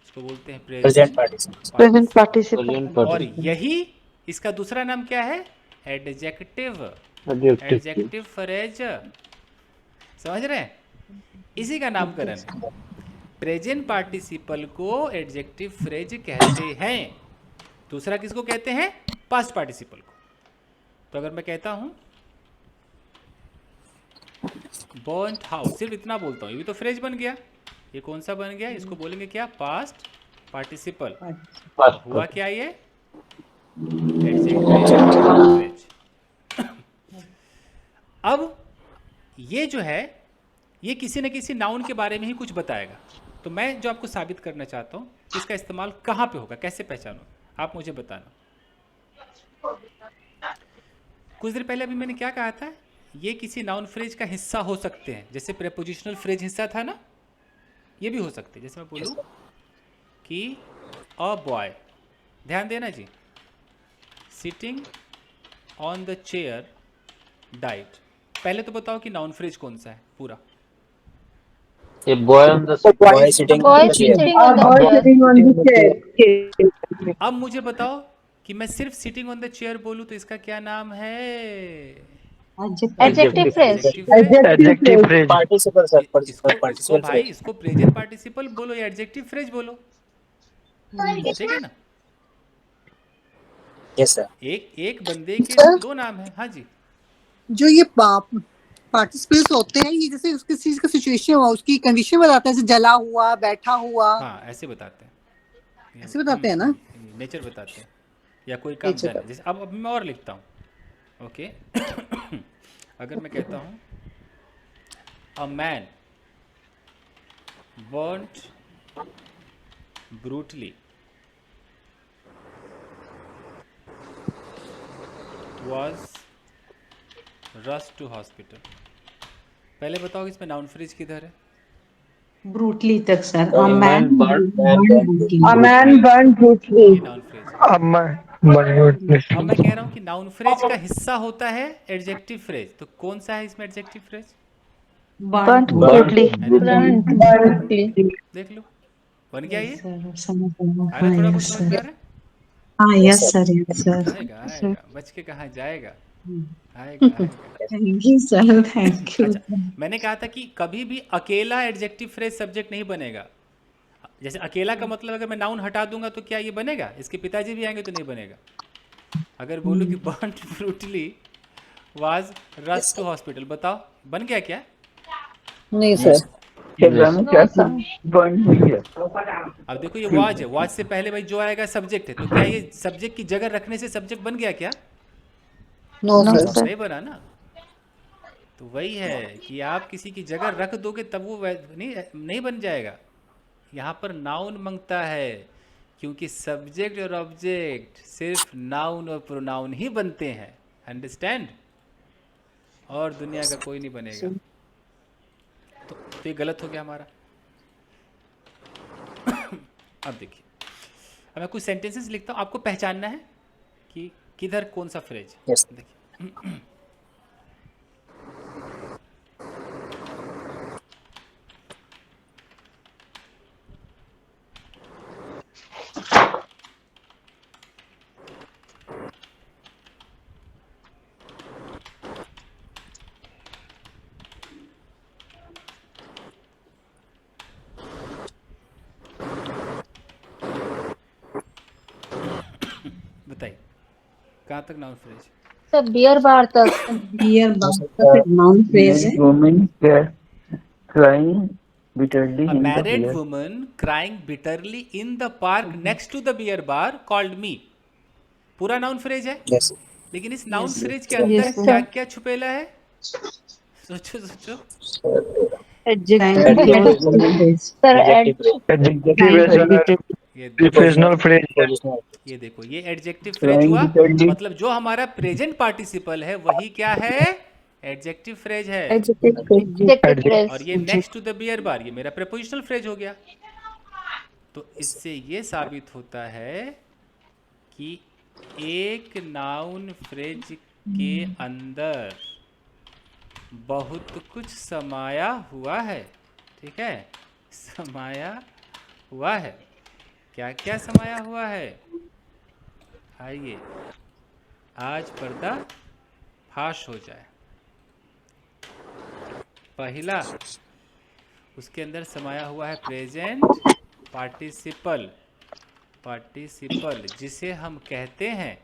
S1: इसको बोलते हैं
S2: प्रेजेंट पार्टिसिपल।
S5: Present participle.
S1: और यही इसका दूसरा नाम क्या है, एडजेक्टिव एडजेक्टिव फ्रेज। समझ रहे हैं? इसी का नामकरण है। प्रेजेंट पार्टिसिपल को एडजेक्टिव फ्रेज कहते हैं। दूसरा किसको कहते हैं, पास्ट पार्टिसिपल को। तो अगर मैं कहता हूं बर्न्ट हाउस, सिर्फ इतना बोलता हूं, ये भी तो फ्रेज बन गया। ये कौन सा बन गया, इसको बोलेंगे क्या, पास्ट पार्टिसिपल। हुआ क्या ये, एडजेक्टिव फ्रेज। अब ये जो है ये किसी न किसी नाउन के बारे में ही कुछ बताएगा। तो मैं जो आपको साबित करना चाहता हूँ इसका इस्तेमाल कहाँ पे होगा, कैसे पहचानो, आप मुझे बताना। कुछ देर पहले अभी मैंने क्या कहा था, ये किसी नाउन फ्रेज का हिस्सा हो सकते हैं। जैसे प्रेपोजिशनल फ्रेज हिस्सा था ना, ये भी हो सकते हैं। जैसे मैं बोलूँ कि अ बॉय, ध्यान देना जी, sitting on the chair diet. पहले तो बताओ कि नाउन फ्रेज कौन सा है पूरा।
S6: A boy on the
S2: boy sitting
S8: Boy sitting on the chair.
S1: अब मुझे बताओ कि मैं सिर्फ सिटिंग ऑन द चेयर बोलूँ तो इसका क्या नाम है,
S8: Adjective phrase.
S6: adjective phrase.
S2: Participle sir,
S1: इसको
S2: पार्टिसिपल
S1: भाई
S2: फ्रेज।
S1: इसको प्रेजेंट पार्टिसिपल बोलो या एडजेक्टिव फ्रेज बोलो, ठीक है ना?
S2: Yes sir.
S1: एक बंदे के दो नाम है। हाँ जी,
S7: जो ये पार्टिसिपल्स होते हैं, ये जैसे उसकी चीज का सिचुएशन हुआ, उसकी कंडीशन बताते हैं, जैसे जला हुआ, बैठा हुआ,
S1: हाँ ऐसे बताते हैं,
S7: ऐसे बताते हैं ना,
S1: नेचर बताते हैं, या कोई काम
S7: Nature
S1: डन है। जैसे अब मैं और लिखता हूँ, ओके। अगर मैं कहता हूँ a man burnt brutally was rushed to hospital। पहले बताओ इसमें नाउन फ्रेज किधर है?
S9: ब्रूटली तक sir.
S6: A man burned
S8: A man burned brutally.
S1: ये नाउन फ्रेज है। अब मैं कह रहा हूँ कि नाउन फ्रेज का हिस्सा होता है एडजेक्टिव फ्रेज, तो कौन सा है इसमें adjective phrase?
S5: Burnt brutally.
S8: Burned brutally.
S1: देख लो बन गया ये।
S9: समझ
S1: आ रहा है, थोड़ा बहुत समझ में आ रहा है?
S9: हाँ यस सर, यस सर।
S1: आएगा आएगा, बच के कहाँ जाएगा, आएगा आएगा।
S9: Thank you sir, thank you.
S1: अच्छा, मैंने कहा था कि कभी भी अकेला एडजेक्टिव फ्रेज सब्जेक्ट नहीं बनेगा। जैसे अकेला का मतलब अगर मैं नाउन हटा दूंगा तो क्या ये बनेगा, इसके पिताजी भी आएंगे तो नहीं बनेगा। अगर बोलूँ कि burnt brutally was rushed to hospital, बताओ बन गया क्या?
S7: नहीं सर।
S1: अब देखो ये वाज है, वाज से पहले भाई जो आएगा सब्जेक्ट है, तो क्या ये सब्जेक्ट की जगह रखने से सब्जेक्ट बन गया क्या?
S7: No sir.
S1: नहीं बना ना। तो वही है कि आप किसी की जगह रख दोगे तब वो नहीं बन जाएगा। यहाँ पर नाउन मांगता है, क्योंकि सब्जेक्ट और ऑब्जेक्ट सिर्फ नाउन और प्रोनाउन ही बनते हैं, अंडरस्टैंड? और दुनिया का कोई नहीं बनेगा। तो ये गलत हो गया हमारा। अब देखिए, अब मैं कुछ सेंटेंसेस लिखता हूँ, आपको पहचानना है कि किधर कौन सा फ्रेज।
S2: Yes.
S1: देखिए कहाँ तक noun phrase?
S8: Sir beer bar तक।
S9: Beer bar noun phrase है.
S3: woman crying bitterly
S1: A
S3: in the
S1: married
S3: beer.
S1: woman crying bitterly in the park next to the beer bar called me. पूरा noun phrase है,
S2: yes
S1: लेकिन इस noun
S9: Yes,
S1: phrase के
S2: sir.
S1: अंदर
S8: Yes,
S1: क्या
S8: sir.
S1: क्या छुपेला है? सोचो सोचो।
S9: Crime
S3: Adjective
S9: phrase.
S8: Sir
S2: adjective
S1: ये
S3: Professional phrase.
S2: पोजिशनल
S1: ये देखो, ये एडजेक्टिव फ्रेज हुआ, मतलब जो हमारा प्रेजेंट पार्टिसिपल है वही क्या है? एडजेक्टिव फ्रेज है।
S8: Adjective phrase.
S1: और ये next to the beer bar, ये मेरा प्रीपोजिशनल फ्रेज हो गया। तो इससे ये साबित होता है कि एक नाउन फ्रेज के अंदर बहुत कुछ समाया हुआ है। ठीक है, समाया हुआ है। क्या क्या समाया हुआ है? आइए आज पर्दा फाश हो जाए। पहला, उसके अंदर समाया हुआ है प्रेजेंट पार्टिसिपल, जिसे हम कहते हैं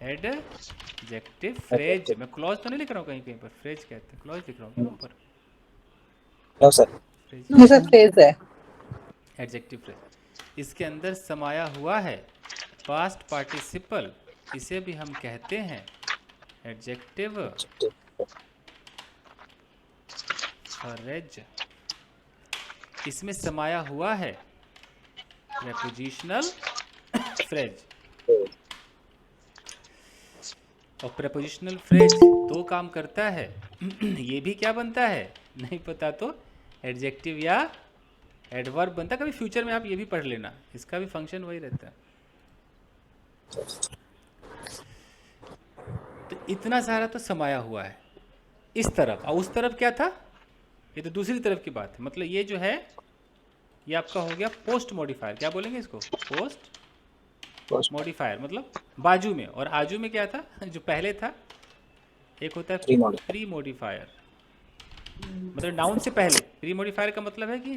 S1: एडजेक्टिव फ्रेज। मैं क्लॉज तो नहीं लिख रहा हूँ, कहीं कहीं पर फ्रेज कहते हैं, क्लॉज लिख रहा हूँ ऊपर।
S2: नो सर
S1: फ्रेज
S7: ये सब फ्रेज है।
S1: एडजेक्टिव फ्रेज, इसके अंदर समाया हुआ है पास्ट पार्टिसिपल, इसे भी हम कहते हैं एडजेक्टिव फ्रेज। इसमें समाया हुआ है प्रेपोजिशनल फ्रेज। और प्रेपोजिशनल फ्रेज दो काम करता है। ये भी क्या बनता है नहीं पता तो एडजेक्टिव या एडवर्ब बनता है। कभी फ्यूचर में आप ये भी पढ़ लेना, इसका भी फंक्शन वही रहता है। तो इतना सारा तो समाया हुआ है इस तरफ। और उस तरफ क्या था? ये तो दूसरी तरफ की बात है। मतलब ये जो है ये आपका हो गया पोस्ट मॉडिफायर। क्या बोलेंगे इसको? पोस्ट मॉडिफायर, मतलब बाजू में। और आजू में क्या था जो पहले था? एक होता है प्री मॉडिफायर, मतलब नाउन से पहले। प्री मॉडिफायर का मतलब है कि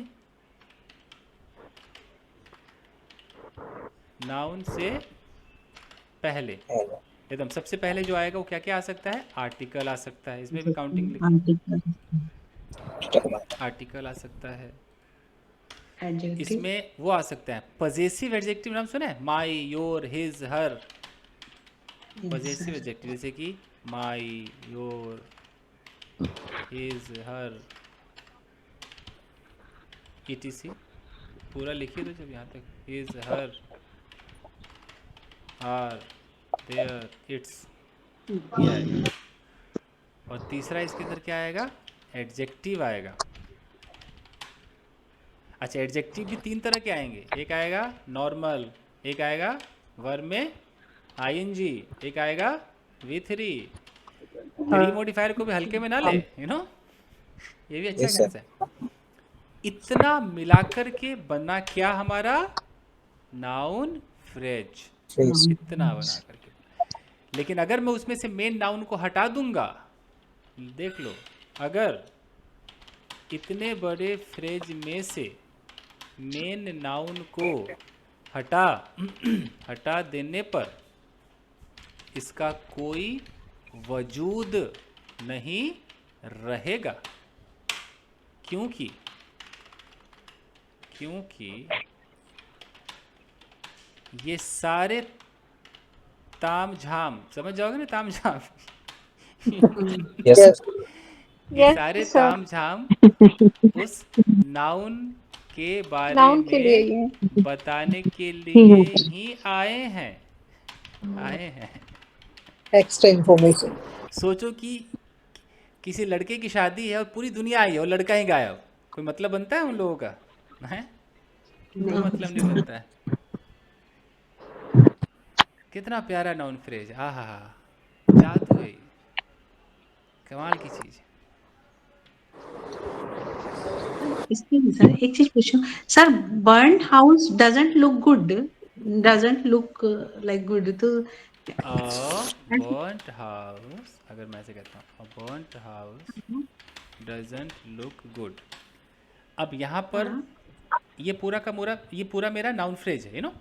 S1: नाउन से पहले, एकदम सबसे पहले जो आएगा वो क्या क्या आ सकता है? आर्टिकल आ सकता है, इसमें भी काउंटिंग लिखो। आर्टिकल आ सकता है,
S9: Adjective.
S1: इसमें वो आ सकता है पजेसिव एडजेक्टिव। नाम सुना है? My, your, his, her. Possessive adjective जैसे कि my, your, his, her, etc। पूरा लिखिए तो जब यहाँ तक his, her, our, their, its, ये आएगा। और तीसरा इसके अंदर क्या आएगा? एडजेक्टिव आएगा। अच्छा, एडजेक्टिव भी तीन तरह के आएंगे। एक आएगा नॉर्मल, एक आएगा वर्ब में आईएनजी, एक आएगा V3। प्री मॉडिफायर को भी हल्के में ना ले, यू नो, ये भी अच्छा
S2: Yes,
S1: खासा है। इतना मिलाकर के बना क्या हमारा? Noun phrase. इतना बना करके। लेकिन अगर मैं उसमें से मेन नाउन को हटा दूंगा, देख लो, अगर इतने बड़े फ्रेज में से मेन नाउन को हटा देने पर इसका कोई वजूद नहीं रहेगा। क्योंकि ये सारे ताम झाम, समझ जाओगे ना? ताम झाम
S2: यस
S1: ये सारे ताम झाम उस नाउन के बारे
S8: नाउन के लिए
S1: में
S8: ये
S1: बताने के लिए ही आए हैं।
S7: Extra information.
S1: सोचो कि किसी लड़के की शादी है और पूरी दुनिया आई है और लड़का ही गायब, कोई मतलब बनता है उन लोगों का? है कोई मतलब नहीं बनता है। कितना प्यारा नाउन फ्रेज, आहा हा, जादू है, कमाल की चीज है।
S9: इसमें सर एक चीज पूछूं sir, burn house doesn't look good, doesn't look like good, तो
S1: बर्न्ट हाउस, अगर मैं ऐसे कहता हूँ burnt house doesn't look good. अब यहाँ पर ये पूरा का पूरा, ये पूरा मेरा नाउन फ्रेज है, यू नो।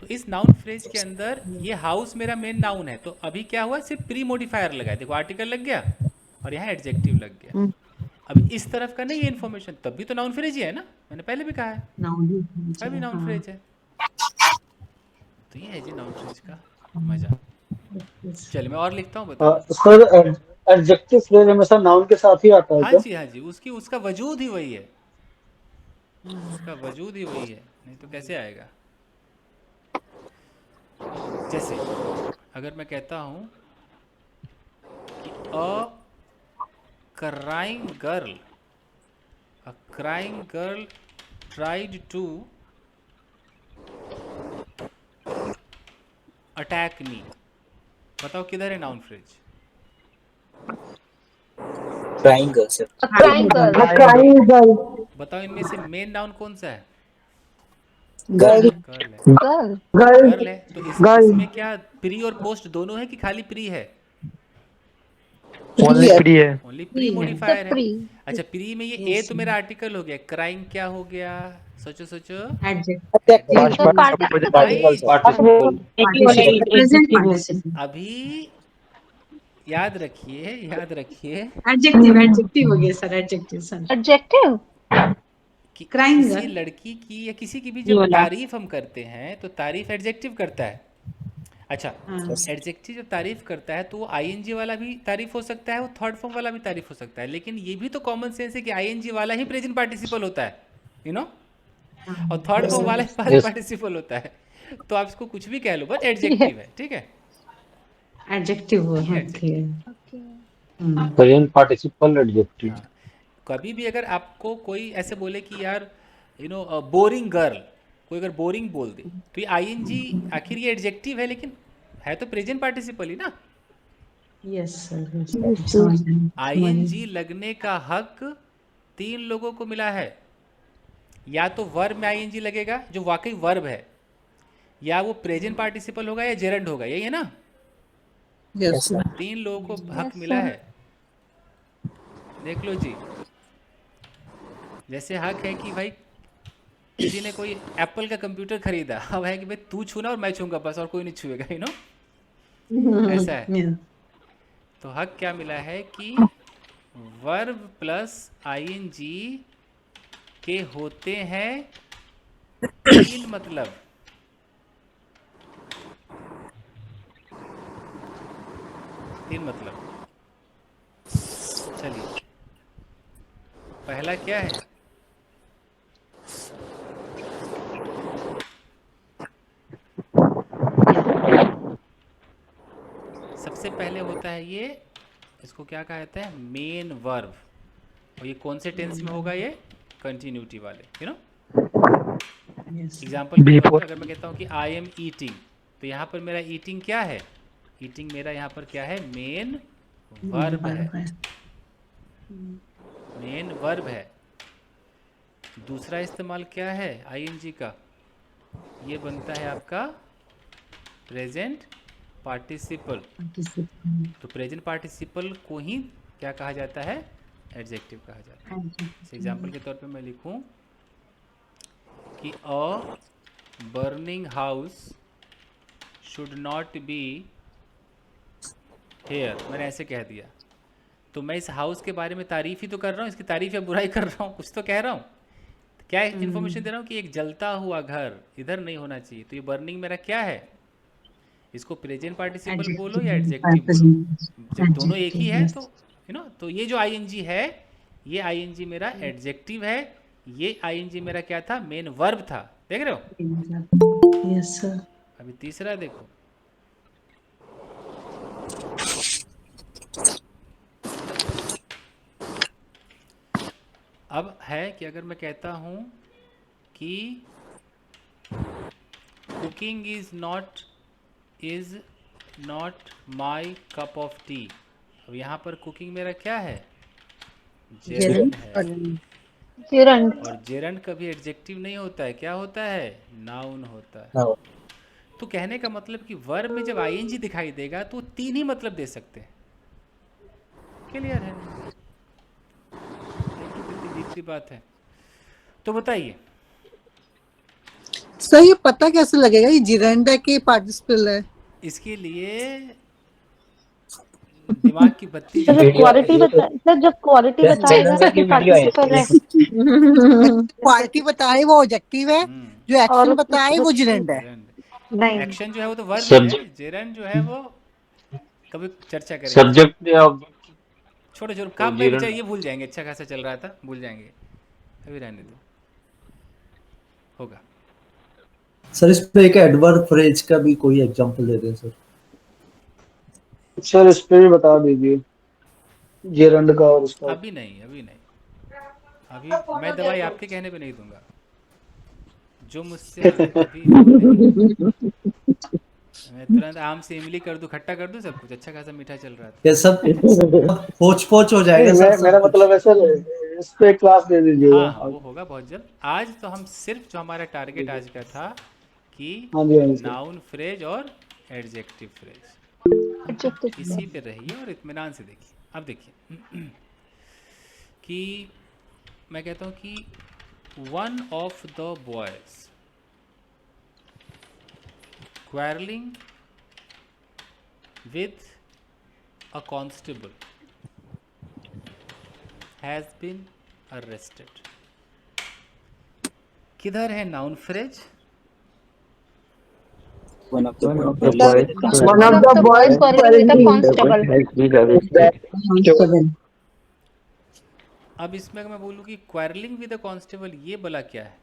S1: तो इस नाउन फ्रेज के अंदर ये हाउस मेरा मेन नाउन है, तो अभी क्या हुआ, सिर्फ प्री मोडिफायर लगा है, देखो आर्टिकल लग गया और यहाँ एडजेक्टिव लग गया। अब इस तरफ का नहीं ये इन्फॉर्मेशन, तब भी तो नाउन फ्रेज ही है ना, मैंने पहले भी कहा है, अभी नाउन फ्रेज है। तो ये है जी नाउन फ्रेज का मजा। चलिए मैं और लिखता हूँ, बताओ।
S6: सर एडजेक्टिव फ्रेज हमेशा नाउन के साथ ही आता है
S1: हाँ
S6: क्या?
S1: जी हाँ जी, उसका वजूद ही वही है, उसका वजूद ही वही है, नहीं तो कैसे आएगा। जैसे अगर मैं कहता हूँ कि a crying girl tried to attack me, बताओ किधर है noun phrase?
S2: Crying girl sir.
S8: crying girl,
S1: बताओ इनमें से मेन नाउन कौन सा है?
S2: गर्ल।
S1: गर्ल है,
S8: girl,
S1: गर्ल है। तो इसमें क्या प्री और पोस्ट दोनों है कि खाली प्री है?
S3: ओनली प्री है।
S1: ओनली प्री मॉडिफायर है।
S8: pre,
S1: अच्छा, प्री में ये ए तो मेरा आर्टिकल हो गया, क्राइंग क्या हो गया, सोचो सोचो।
S8: the participle,
S6: participle.
S1: अभी याद रखिए, याद रखिए
S9: एडजेक्टिव हो गया सर, एडजेक्टिव सर।
S8: adjective,
S1: कि
S9: Crying
S1: किसी
S9: girl।
S1: लड़की की या किसी की भी जब तारीफ हम करते हैं तो तारीफ एडजेक्टिव करता है। अच्छा, एडजेक्टिव जब तारीफ करता है तो वो आईएनजी वाला भी तारीफ हो सकता है, वो थर्ड फॉर्म वाला भी तारीफ हो सकता है, लेकिन ये भी तो कॉमन सेंस है कि आईएनजी वाला ही प्रेजेंट पार्टिसिपल होता है, यू नो, और थर्ड फॉर्म वाला ही पास्ट पार्टिसिपल होता है। तो आप इसको कुछ भी कह लो, बस एडजेक्टिव है, ठीक है,
S9: एडजेक्टिव हुआ,
S1: ये
S9: ओके।
S6: Present participle adjective.
S1: हाँ, कभी भी अगर आपको कोई ऐसे बोले कि यार यू नो बोरिंग गर्ल, कोई अगर बोरिंग बोल दे तो ये आईएनजी आखिर ये एडजेक्टिव है, लेकिन है तो प्रेजेंट पार्टिसिपल ही ना।
S9: यस सर,
S1: आईएनजी लगने का हक 3 लोगों को मिला है, या तो वर्ब में आईएनजी लगेगा जो वाकई वर्ब है, या वो प्रेजेंट पार्टिसिपल होगा, या जेरंड होगा, यही है ना।
S7: यस
S1: 3 लोगों को हक मिला है, देख लो जी। जैसे हक है कि भाई किसी ने कोई एप्पल का कंप्यूटर खरीदा, अब है कि भाई तू छूना और मैं छूंगा बस, और कोई नहीं छुएगा, यू नो, ऐसा है। तो हक क्या मिला है कि वर्ब प्लस आईएनजी के होते हैं 3 मतलब। चलिए, पहला क्या है? सबसे पहले होता है ये, इसको क्या कहा जाता है, मेन वर्ब, और ये कौन से टेंस में होगा, ये कंटिन्यूटी वाले, यू नो। एग्जांपल के तौर पर अगर मैं कहता हूँ कि आई एम ईटिंग, तो यहाँ पर मेरा ईटिंग क्या है, ईटिंग मेरा यहाँ पर क्या है, मेन वर्ब है, मेन वर्ब है। दूसरा इस्तेमाल क्या है आईएनजी का, ये बनता है आपका प्रेजेंट पार्टिसिपल। तो प्रेजेंट पार्टिसिपल को ही क्या कहा जाता है, एडजेक्टिव कहा जाता है। एग्जांपल के तौर पे मैं लिखूं कि अ burning house should not be here, मैंने ऐसे कह दिया, तो मैं इस हाउस के बारे में तारीफ ही तो कर रहा हूँ, इसकी तारीफ या बुराई कर रहा हूँ, कुछ तो कह रहा हूँ। क्या इन्फॉर्मेशन दे रहा हूँ कि एक जलता हुआ घर इधर नहीं होना चाहिए, तो ये बर्निंग मेरा क्या है, इसको प्रेजेंट पार्टिसिपल बोलो या एडजेक्टिव बोलो, जब दोनों एक ही है तो यू नो। तो ये जो आईएनजी है, ये आईएनजी मेरा एडजेक्टिव है, ये आईएनजी मेरा क्या था, मेन वर्ब था, देख रहे हो।
S9: Yes sir.
S1: अभी तीसरा देखो, अब है कि अगर मैं कहता हूं कि cooking is not my cup of T, अब यहाँ पर कुकिंग मेरा क्या है, जेरंड है,
S8: gerund,
S1: और जेरंड कभी एडजेक्टिव नहीं होता है, क्या होता है, नाउन होता है। तो कहने का मतलब कि वर्ब में जब आईएनजी दिखाई देगा तो 3 ही मतलब दे सकते हैं, क्लियर है, कितनी डीप सी बात है। तो बताइए
S7: सर ये पता कैसे लगेगा ये जिरंड है कि पार्टिसिपल है?
S1: इसके लिए दिमाग की बत्ती
S5: सर जब
S1: जलाइए।
S5: क्वालिटी बता सर जब क्वालिटी बताएगा
S2: सर की
S5: कि
S2: वीडियो है
S5: पार्टिसिपल है
S7: क्वालिटी बताए वो ऑब्जेक्टिव है, जो एक्शन
S5: और
S7: बताए वो जिरंड है।
S5: नहीं
S1: एक्शन जो है वो तो वर्ब है,
S6: सब्जेक्ट
S1: जेरन जो है वो कभी चर्चा करेंगे।
S6: सब्जेक्ट या ऑब्जेक्ट
S1: छोटे छोटे
S6: तो
S1: काम में
S6: जीरन
S1: बेचारे ये भूल जाएंगे, अच्छा खासा चल रहा था भूल जाएंगे, अभी रहने दो, होगा।
S4: सर इस पे एक एडवर्ब फ्रेज का भी कोई एग्जांपल दे दें सर।
S6: सर इस पे भी बता दीजिए जेरंड का और उसका।
S1: अभी नहीं, अभी नहीं, अभी मैं दवाई आपके कहने पे नहीं दूंगा, जो मुझसे अभी नहीं। मैं तुरंत आम से इमली कर दूं, खट्टा कर दूं, सब कुछ अच्छा खासा मीठा चल रहा था।
S4: ये सब पोच पोच हो जाएगा
S6: नहीं,
S4: सर सब
S6: मेरा
S4: कुछ।
S6: मतलब है सर, इस पे क्लास दे दीजिएगा।
S1: हाँ वो होगा बहुत जल्द। आज तो हम सिर्फ जो हमारा टारगेट आज का था कि
S6: हाँ जी, हाँ जी सर।
S1: नाउन फ्रेज और एडजेक्टिव फ्रेज,
S8: Adjective.
S1: इसी पे रहिए और इत्मीनान से देखिए। अब देखिए कि मैं कहता हूँ कि one of the boys quarreling with a constable has been arrested. किधर है noun phrase?
S2: One of the
S8: One of the boys quarreling with a constable.
S1: अब इसमें अगर मैं बोलूँ कि क्वारलिंग विद अ कांस्टेबल, ये बोला क्या है?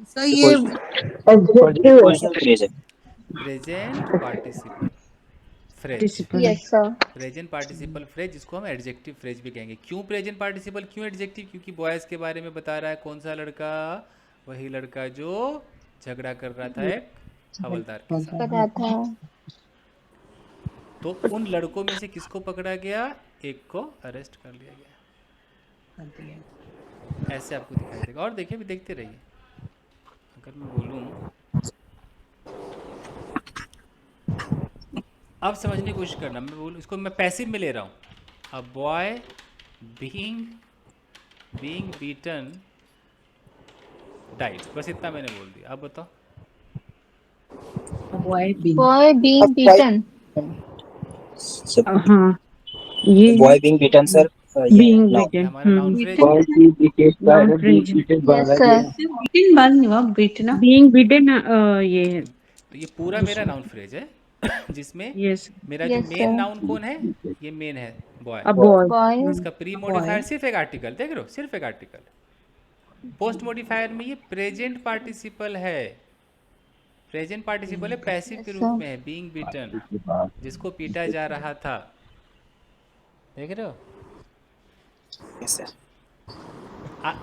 S7: सर ये
S2: पोजिशनल फ्रेज है।
S1: Present participle phrase,
S8: Yes, sir.
S1: Present participle phrase, जिसको हम एडजेक्टिव फ्रेज भी कहेंगे। क्यों प्रेजेंट पार्टिसिपल, क्यों एडजेक्टिव? क्योंकि बॉयज के बारे में बता रहा है। कौन सा लड़का? वही लड़का जो झगड़ा कर रहा था एक हवलदार के साथ।
S8: पता था।
S1: तो उन लड़कों में से किसको पकड़ा गया? एक को अरेस्ट कर लिया गया। ऐसे आपको दिखाई देगा। और देखिए, भी देखते रहिए। अगर मैं बोलूं, अब समझने की कोशिश करना। मैं बोलूं, इसको मैं पैसिव में ले रहा हूँ। A boy being beaten died, बस इतना मैंने बोल दिया। अब बताओ।
S8: Boy being beaten.
S5: हाँ ये
S2: boy being beaten sir,
S5: being
S2: noun.
S1: ये
S5: बिटन
S1: हमारा नाउन फ्रेज है।
S5: Noun phrase
S8: Yes, sir.
S9: Beaten बाल नहीं हुआ बेटना।
S5: बीइंग बिटन ये है।
S1: तो ये पूरा मेरा नाउन फ्रेज है जिसमें
S5: यस
S1: मेरा जो
S8: Yes,
S1: मेन
S8: sir.
S1: नाउन कौन है? ये मेन है बॉय।
S5: A boy
S8: Boy.
S1: इसका प्री मॉडिफायर सिर्फ एक आर्टिकल, देख रहे हो, सिर्फ एक आर्टिकल। पोस्ट मॉडिफायर में ये प्रेजेंट पार्टिसिपल है। प्रेजेंट पार्टिसिपल है, पैसिव के रूप में है, बीइंग बीटन, जिसको पीटा जा रहा था। देख रहे हो?
S2: Yes sir.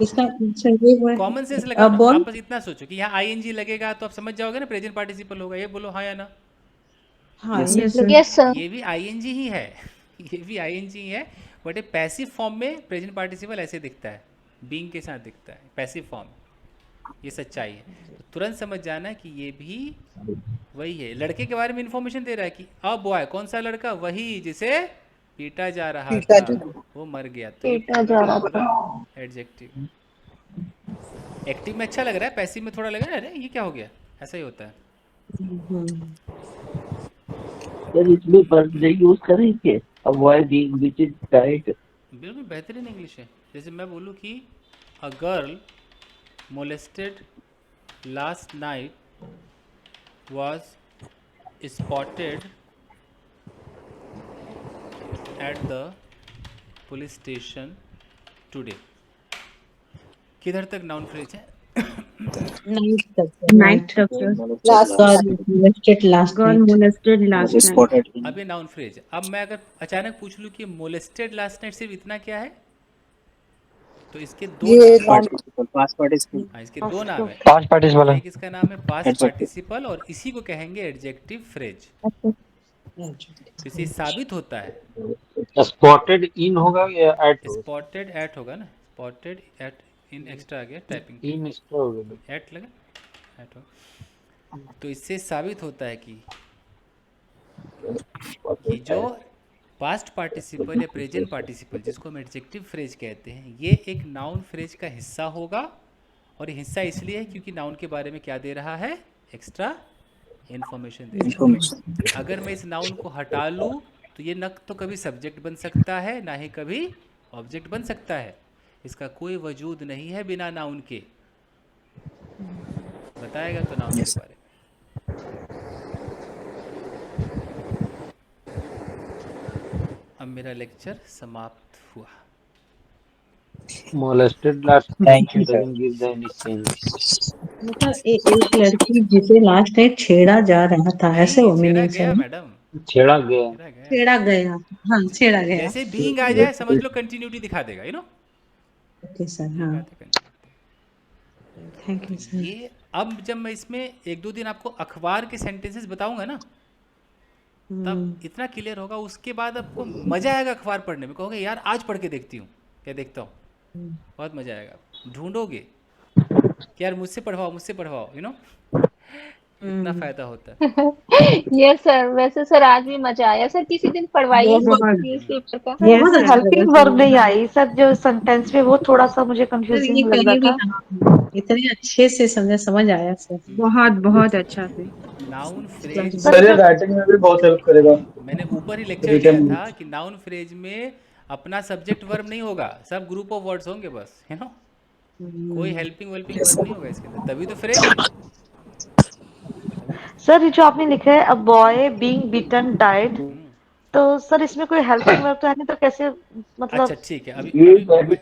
S9: इसका आंसर ये हुआ है।
S1: कॉमन सेंस लगा।
S9: अब बोल।
S1: आप बस इतना सोचो कि यहाँ आईएनजी लगेगा तो आप समझ जाओगे ना प्रेजेंट पार्टिसिपल होगा। ये बोलो हाँ या ना।
S9: हाँ
S2: Yes,
S9: यस
S8: Yes, sir.
S1: ये भी आईएनजी ही है ये भी आईएनजी ही है, बट ये पैसिव फॉर्म में प्रेजेंट पार्टिसिपल ऐसे दिखता है, बीइंग के साथ दिखता है पैसिव फॉर्म। ये सच्चाई है। तो तुरंत समझ जाना कि ये भी वही है। लड़के के बारे में इंफॉर्मेशन दे रहा है कि अब बॉय, कौन सा लड़का? वही जिसे पीटा जा रहा था, वो मर गया। तो
S8: पीटा जा रहा था।
S1: एडजेक्टिव। एक्टिव में अच्छा लग रहा है, पैसिव में थोड़ा लग रहा है अरे ये क्या हो गया, ऐसा ही होता है।
S3: सर इसमें बर्थडे यूज करेंगे अवॉइड बीइंग बीटन डाइड।
S1: बिल्कुल बेहतरीन इंग्लिश है। जैसे मैं बोलूँ कि a girl molested last night was spotted at the police station today. किधर तक नाउन फ्रेज है?
S5: नाइट तक girl molested last night.
S2: Spotted
S1: अब ये नाउन फ्रेज है। अब मैं अगर अचानक पूछ लूँ कि मोलेस्टेड लास्ट नाइट सिर्फ इतना क्या है, तो इसके दो नाम है।
S2: Past participle.
S1: हाँ, इसके दो नाम है।
S6: पास्ट पार्टिसिपल है।
S1: एक इसका नाम है पास्ट
S2: Adjective.
S1: पार्टिसिपल और इसी को कहेंगे एडजेक्टिव फ्रेज। इसे साबित होता है।
S6: स्पॉटेड इन होगा या एट होगा?
S1: स्पॉटेड एट होगा ना, स्पॉटेड एट, इन एक्स्ट्रा आ गया टाइपिंग,
S6: इन एक्स्ट्रा होगा।
S1: एट लगा, एट हो। तो इससे साबित होता है कि जो पास्ट पार्टिसिपल या प्रेजेंट पार्टिसिपल, जिसको हम एडजेक्टिव फ्रेज कहते हैं, ये एक नाउन फ्रेज का हिस्सा होगा और ये हिस्सा इसलिए है क्योंकि नाउन के बारे में क्या दे रहा है, एक्स्ट्रा इन्फॉर्मेशन दे रहा है।
S2: इन्फॉर्मेशन।
S1: अगर मैं इस नाउन को हटा लूँ तो ये न तो कभी सब्जेक्ट बन सकता है ना ही कभी ऑब्जेक्ट बन सकता है, इसका कोई वजूद नहीं है बिना नाउन के। बताएगा तो नाउन के बारे में। अब मेरा लेक्चर समाप्त हुआ।
S6: Molested last
S2: Thank you, sir.
S6: doesn't give the any sense.
S9: मतलब एक लड़की जिसे लास्ट नाइट छेड़ा जा रहा था, ऐसे
S1: नहीं,
S9: वो
S1: छेड़ा
S9: मीनिंग
S1: गया
S9: है।
S1: मैडम,
S6: छेड़ा गया।
S1: छेड़ा गया।
S9: छेड़ा गया, हाँ छेड़ा गया।
S1: जैसे बीइंग आ जाए समझ लो कंटिन्यूटी दिखा देगा, यू नो।
S9: ओके सर, हाँ थैंक यू सर।
S1: ये अब जब मैं इसमें एक दो दिन आपको अखबार के सेंटेंसेस बताऊंगा ना, तब इतना क्लियर होगा, उसके बाद आपको मजा आएगा अखबार पढ़ने में। कहोगे यार आज पढ़ के देखती हूँ, क्या देखता हूँ, बहुत मजा आएगा। ढूंढोगे कि यार मुझसे पढ़वाओ, यू नो, इतना फायदा होता है।
S8: यस सर, वैसे सर आज भी मजा आया सर, किसी दिन पढ़वाइए न्यूज़पेपर का।
S5: सर वो जो हेल्पिंग वर्ब नहीं आई सर, जो सेंटेंस में, वो थोड़ा सा मुझे
S9: सर ये
S5: कंफ्यूजिंग लग
S9: कहीं भी
S5: रहा था।
S9: हाँ, इतने अच्छे से समझ आया सर।
S10: बहुत अच्छा से।
S1: नाउन फ्रेज
S5: सर
S1: में,
S10: राइटिंग में भी बहुत हेल्प करेगा।
S1: मैंने ऊपर ही लेक्चर दिया था कि नाउन फ्रेज में अपना सब्जेक्ट वर्ब नहीं होगा, सब ग्रुप ऑफ वर्ड्स होंगे बस, यू नो। कोई हेल्पिंग वर्ब नहीं होगा इसके अंदर, तभी तो फ्रेज है।
S5: सर ये जो आपने लिखा है, a boy being beaten died, तो सर इसमें कोई हेल्पिंग वर्ब तो है नहीं, तो कैसे मतलब?
S1: अच्छा ठीक है, अभी
S3: ये
S1: अभी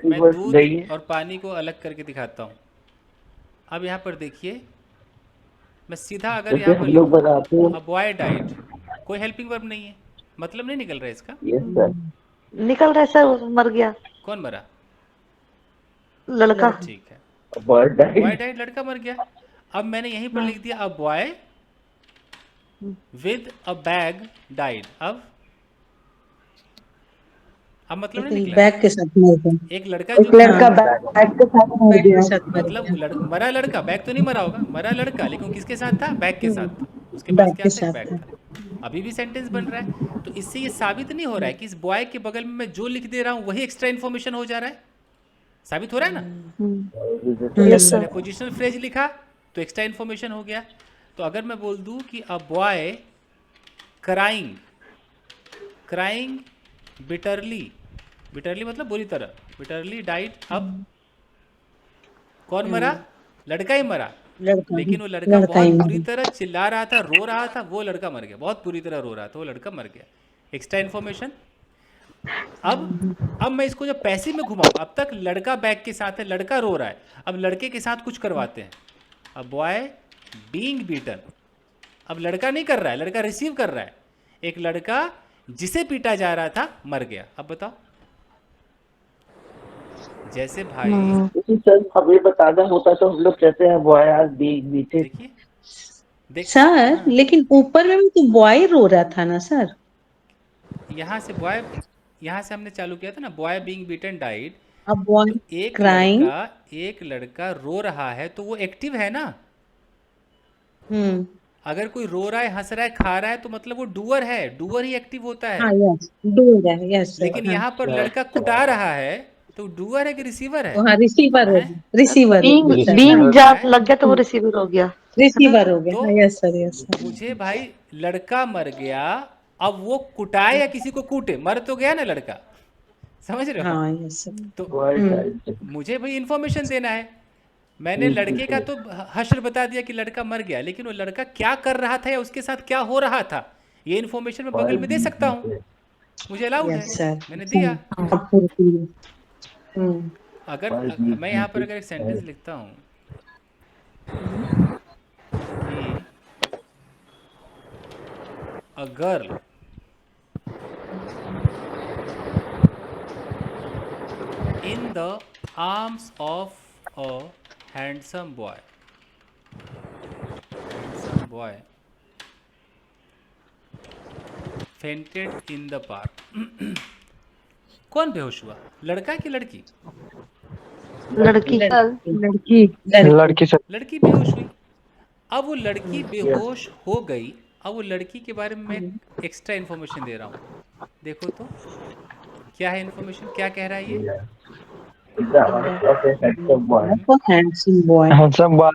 S1: मैं दूध
S3: नहीं है।
S1: और पानी को अलग करके दिखाता हूँ। अब यहाँ पर देखिए, मैं सीधा अगर
S3: जैसे
S1: यहाँ
S3: हम
S1: पर
S3: लोग
S1: लिखूँ
S3: बनाते हैं।
S1: अ बॉय डाइड, कोई हेल्पिंग वर्ब नहीं है, मतलब नहीं निकल रहा है इसका।
S3: Yes sir.
S5: निकल रहा है सर, वो मर गया
S1: कौन मरा?
S5: लड़का।
S1: ठीक है,
S3: बॉय
S1: बॉय
S3: डाइड।
S1: डाइड, लड़का मर गया। अब मैंने यहीं पर लिख दिया a boy with a bag died. अब मतलब नहीं निकला,
S9: बैग के साथ मर गया,
S1: एक लड़का
S9: एक
S1: जो
S9: लड़का
S1: था,
S9: बैग के साथ मर
S1: मतलब
S9: गया।
S1: मरा लड़का, बैग तो नहीं मरा होगा, मरा लड़का, लेकिन किसके साथ था? बैग के साथ था। उसके पास
S9: बैग
S1: क्या
S9: के
S1: था? एक
S9: साथ
S1: बैग
S9: था।
S1: था। अभी भी सेंटेंस बन रहा है, तो इससे ये साबित नहीं हो रहा है कि इस बॉय के बगल में मैं जो लिख दे रहा हूँ वही एक्स्ट्रा इन्फॉर्मेशन हो जा रहा है। साबित हो रहा है ना।
S5: Yes sir.
S1: प्रीपोजिशनल फ्रेज लिखा तो एक्स्ट्रा इन्फॉर्मेशन हो गया। तो अगर मैं बोल दूं कि a boy crying, crying bitterly, bitterly मतलब बुरी तरह, बिटरली डाइड। अब कौन मरा? लड़का ही मरा, लेकिन वो लड़का बहुत बुरी तरह चिल्ला रहा था, रो रहा था, वो लड़का मर गया। बहुत बुरी तरह रो रहा था, वो लड़का मर गया। Extra information. अब मैं इसको जब पैसिव में घुमाऊं, अब तक लड़का बैग के साथ है, लड़का रो रहा है, अब लड़के के साथ कुछ करवाते हैं। अब बॉय बीइंग बीटन, अब लड़का नहीं कर रहा है, लड़का रिसीव कर रहा है। एक लड़का जिसे पीटा जा रहा था मर गया। अब बताओ, जैसे भाई
S3: सर हमें बताना होता तो हम लोग कहते हैं बॉय आर बीइंग बीटन।
S1: देखिए
S9: सर लेकिन ऊपर में भी तो बॉय रो रहा था ना सर।
S1: यहाँ से बॉय, यहाँ से हमने चालू किया था ना, बॉय बीइंग बीटन डाइड।
S9: अब बॉय क्राइंग,
S1: एक लड़का रो रहा है तो वो एक्टिव है ना। अगर कोई रो रहा है, हंस रहा है, खा रहा है, तो मतलब वो डूअर है, डूअर ही एक्टिव होता है।
S9: हाँ यस डूअर है, यस सर।
S1: लेकिन यहाँ पर लड़का कुटा रहा है, तो डूअर है कि रिसीवर है?
S9: हाँ रिसीवर हो, रिसीवर
S5: बीइंग जब लग गया तो वो रिसीवर हो गया,
S9: रिसीवर हो गया।
S1: तो
S9: हाँ यस सर, यस सर।
S1: मुझे भाई लड़का मर गया, अब वो कुटाए या किसी को कूटे, मर तो गया ना लड़का, समझ रहे हो?
S9: हाँ यस सर।
S1: तो मुझे भाई इंफॉर्मेशन देना है। मैंने लड़के का तो हश्र बता दिया कि लड़का मर गया, लेकिन वो लड़का क्या कर रहा था या उसके साथ क्या हो रहा था, ये इन्फॉर्मेशन मैं बगल में दे सकता हूँ, मुझे अलाउड है, मैंने दिया। अगर मैं यहाँ पर अगर एक सेंटेंस लिखता हूँ कि a girl in the arms of a handsome boy, fainted in the park. कौन बेहोश हुआ, लड़का कि लड़की?
S5: लड़की।
S1: लड़की बेहोश हुई। अब वो लड़की बेहोश हो गई, अब वो लड़की के बारे में मैं एक्स्ट्रा इन्फॉर्मेशन दे रहा हूँ। देखो तो क्या है इन्फॉर्मेशन, क्या कह रहा है ये?
S9: हैंडसम बॉय
S10: हैंडसम बॉय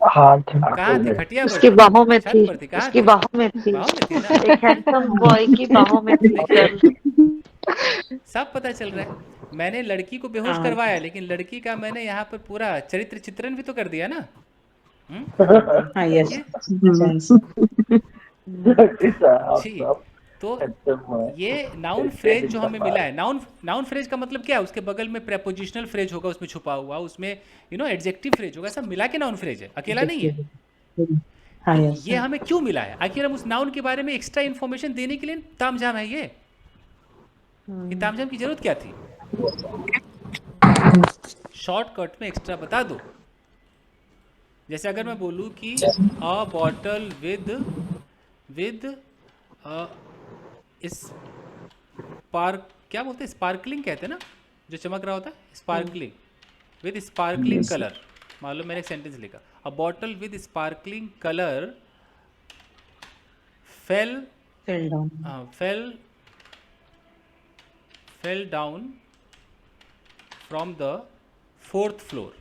S10: हाथ
S1: कहाँ थी खटिया पर
S5: उसकी
S1: थी?
S5: बाहों में
S1: छत
S5: थी,
S1: पर थी? कहाँ
S5: उसकी
S1: थी?
S5: बाहों में थी,
S1: बाहों में थी ना?
S5: एक हैंडसम बॉय की बाहों में थी गर्ल।
S1: सब पता चल रहा है। मैंने लड़की को बेहोश करवाया, लेकिन लड़की का मैंने यहाँ पर पूरा चरित्र चित्रण भी तो कर दिया ना।
S9: हाँ यस
S1: जी, तो ये नाउन फ्रेज जो हमें मिला है, नाउन फ्रेज का मतलब क्या है? उसके बगल में प्रेपोजिशनल फ्रेज होगा, उसमें छुपा हुआ, उसमें एडजेक्टिव फ्रेज होगा, सब मिला के नाउन फ्रेज है, अकेला नहीं है।
S9: हाँ
S1: तो
S9: यस
S1: ये हमें क्यों मिला है? आखिर हम उस नाउन के बारे में एक्स्ट्रा इन्फॉर्मेशन देने के लिए तामझाम है ये तामझाम की जरूरत क्या थी? शॉर्टकट में एक्स्ट्रा बता दो। जैसे अगर मैं बोलूँ कि अ बॉटल विद स्पार्क, क्या बोलते हैं, स्पार्कलिंग कहते हैं ना, जो चमक रहा होता है, स्पार्कलिंग विद स्पार्कलिंग कलर। मान लो मैंने एक सेंटेंस लिखा, अ bottle with sparkling colour fell down from the 4th floor.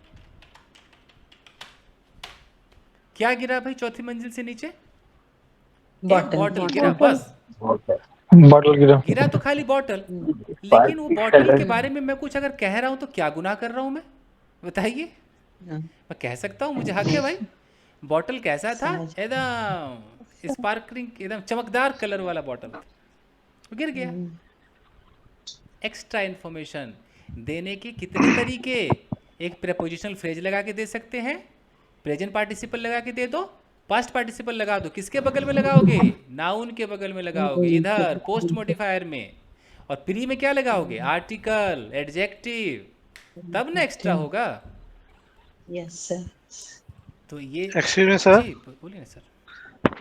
S1: क्या गिरा भाई चौथी मंजिल से नीचे? बॉटल गिरा, बस
S10: बॉटल
S1: गिरा तो खाली बॉटल। लेकिन वो बॉटल के बारे में मैं कुछ अगर कह रहा हूं तो क्या गुनाह कर रहा हूं मैं? बताइए। मैं कह सकता हूं, मुझे हक है भाई। बॉटल कैसा था? एकदम स्पार्कलिंग, एकदम चमकदार कलर वाला बॉटल, गिर गया। एक्स्ट्रा इन्फॉर्मेशन देने के कितने तरीके? एक प्रेपोजिशनल फ्रेज लगा के दे सकते हैं, प्रेजेंट पार्टिसिपल लगा के दे दो, पास्ट पार्टिसिपल लगा दो। किसके बगल में लगाओगे? नाउन के बगल में लगाओगे, इधर पोस्ट मॉडिफायर में। और प्री में क्या लगाओगे? आर्टिकल, एडजेक्टिव, तब ना एक्स्ट्रा होगा।
S9: Yes sir.
S1: तो ये
S11: एक्सक्यूज मी सर,
S1: जी बोलिए ना सर।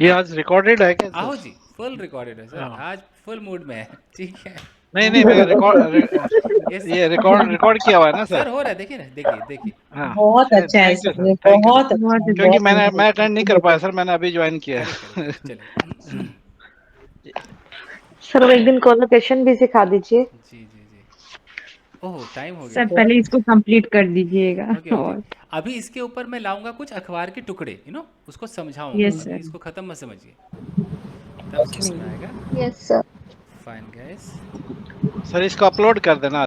S11: ये आज रिकॉर्डेड है क्या?
S1: आओ जी, फुल रिकॉर्डेड है सर, आज फुल मूड में है। ठीक है।
S11: नहीं मैं ये रिकॉर्ड किया हुआ है ना सर?
S1: सर हो रहा है, देखिए ना, देखिए।
S11: हाँ,
S9: बहुत अच्छा है
S11: थैंक यू
S9: सर,
S11: सर,
S9: बहुत
S11: क्योंकि मैं अटेंड नहीं कर पाया सर, मैंने अभी ज्वाइन किया है।
S1: चलिए
S5: सर वो एक दिन कोलोकेशन भी सिखा दीजिए।
S1: जी। ओह टाइम हो गया
S10: सर, पहले इसको कंप्लीट कर दीजिएगा।
S1: ओके। अभी इसके ऊपर मैं लाऊंगा कुछ अखबार के टुकड़े, उसको समझाऊंगा।
S10: Yes,
S1: अभी
S10: sir.
S1: इसको खत्म मत समझिए, तब समझ में आएगा।
S8: Yes sir.
S1: Fine guys.
S11: Sir इसको अपलोड कर देना।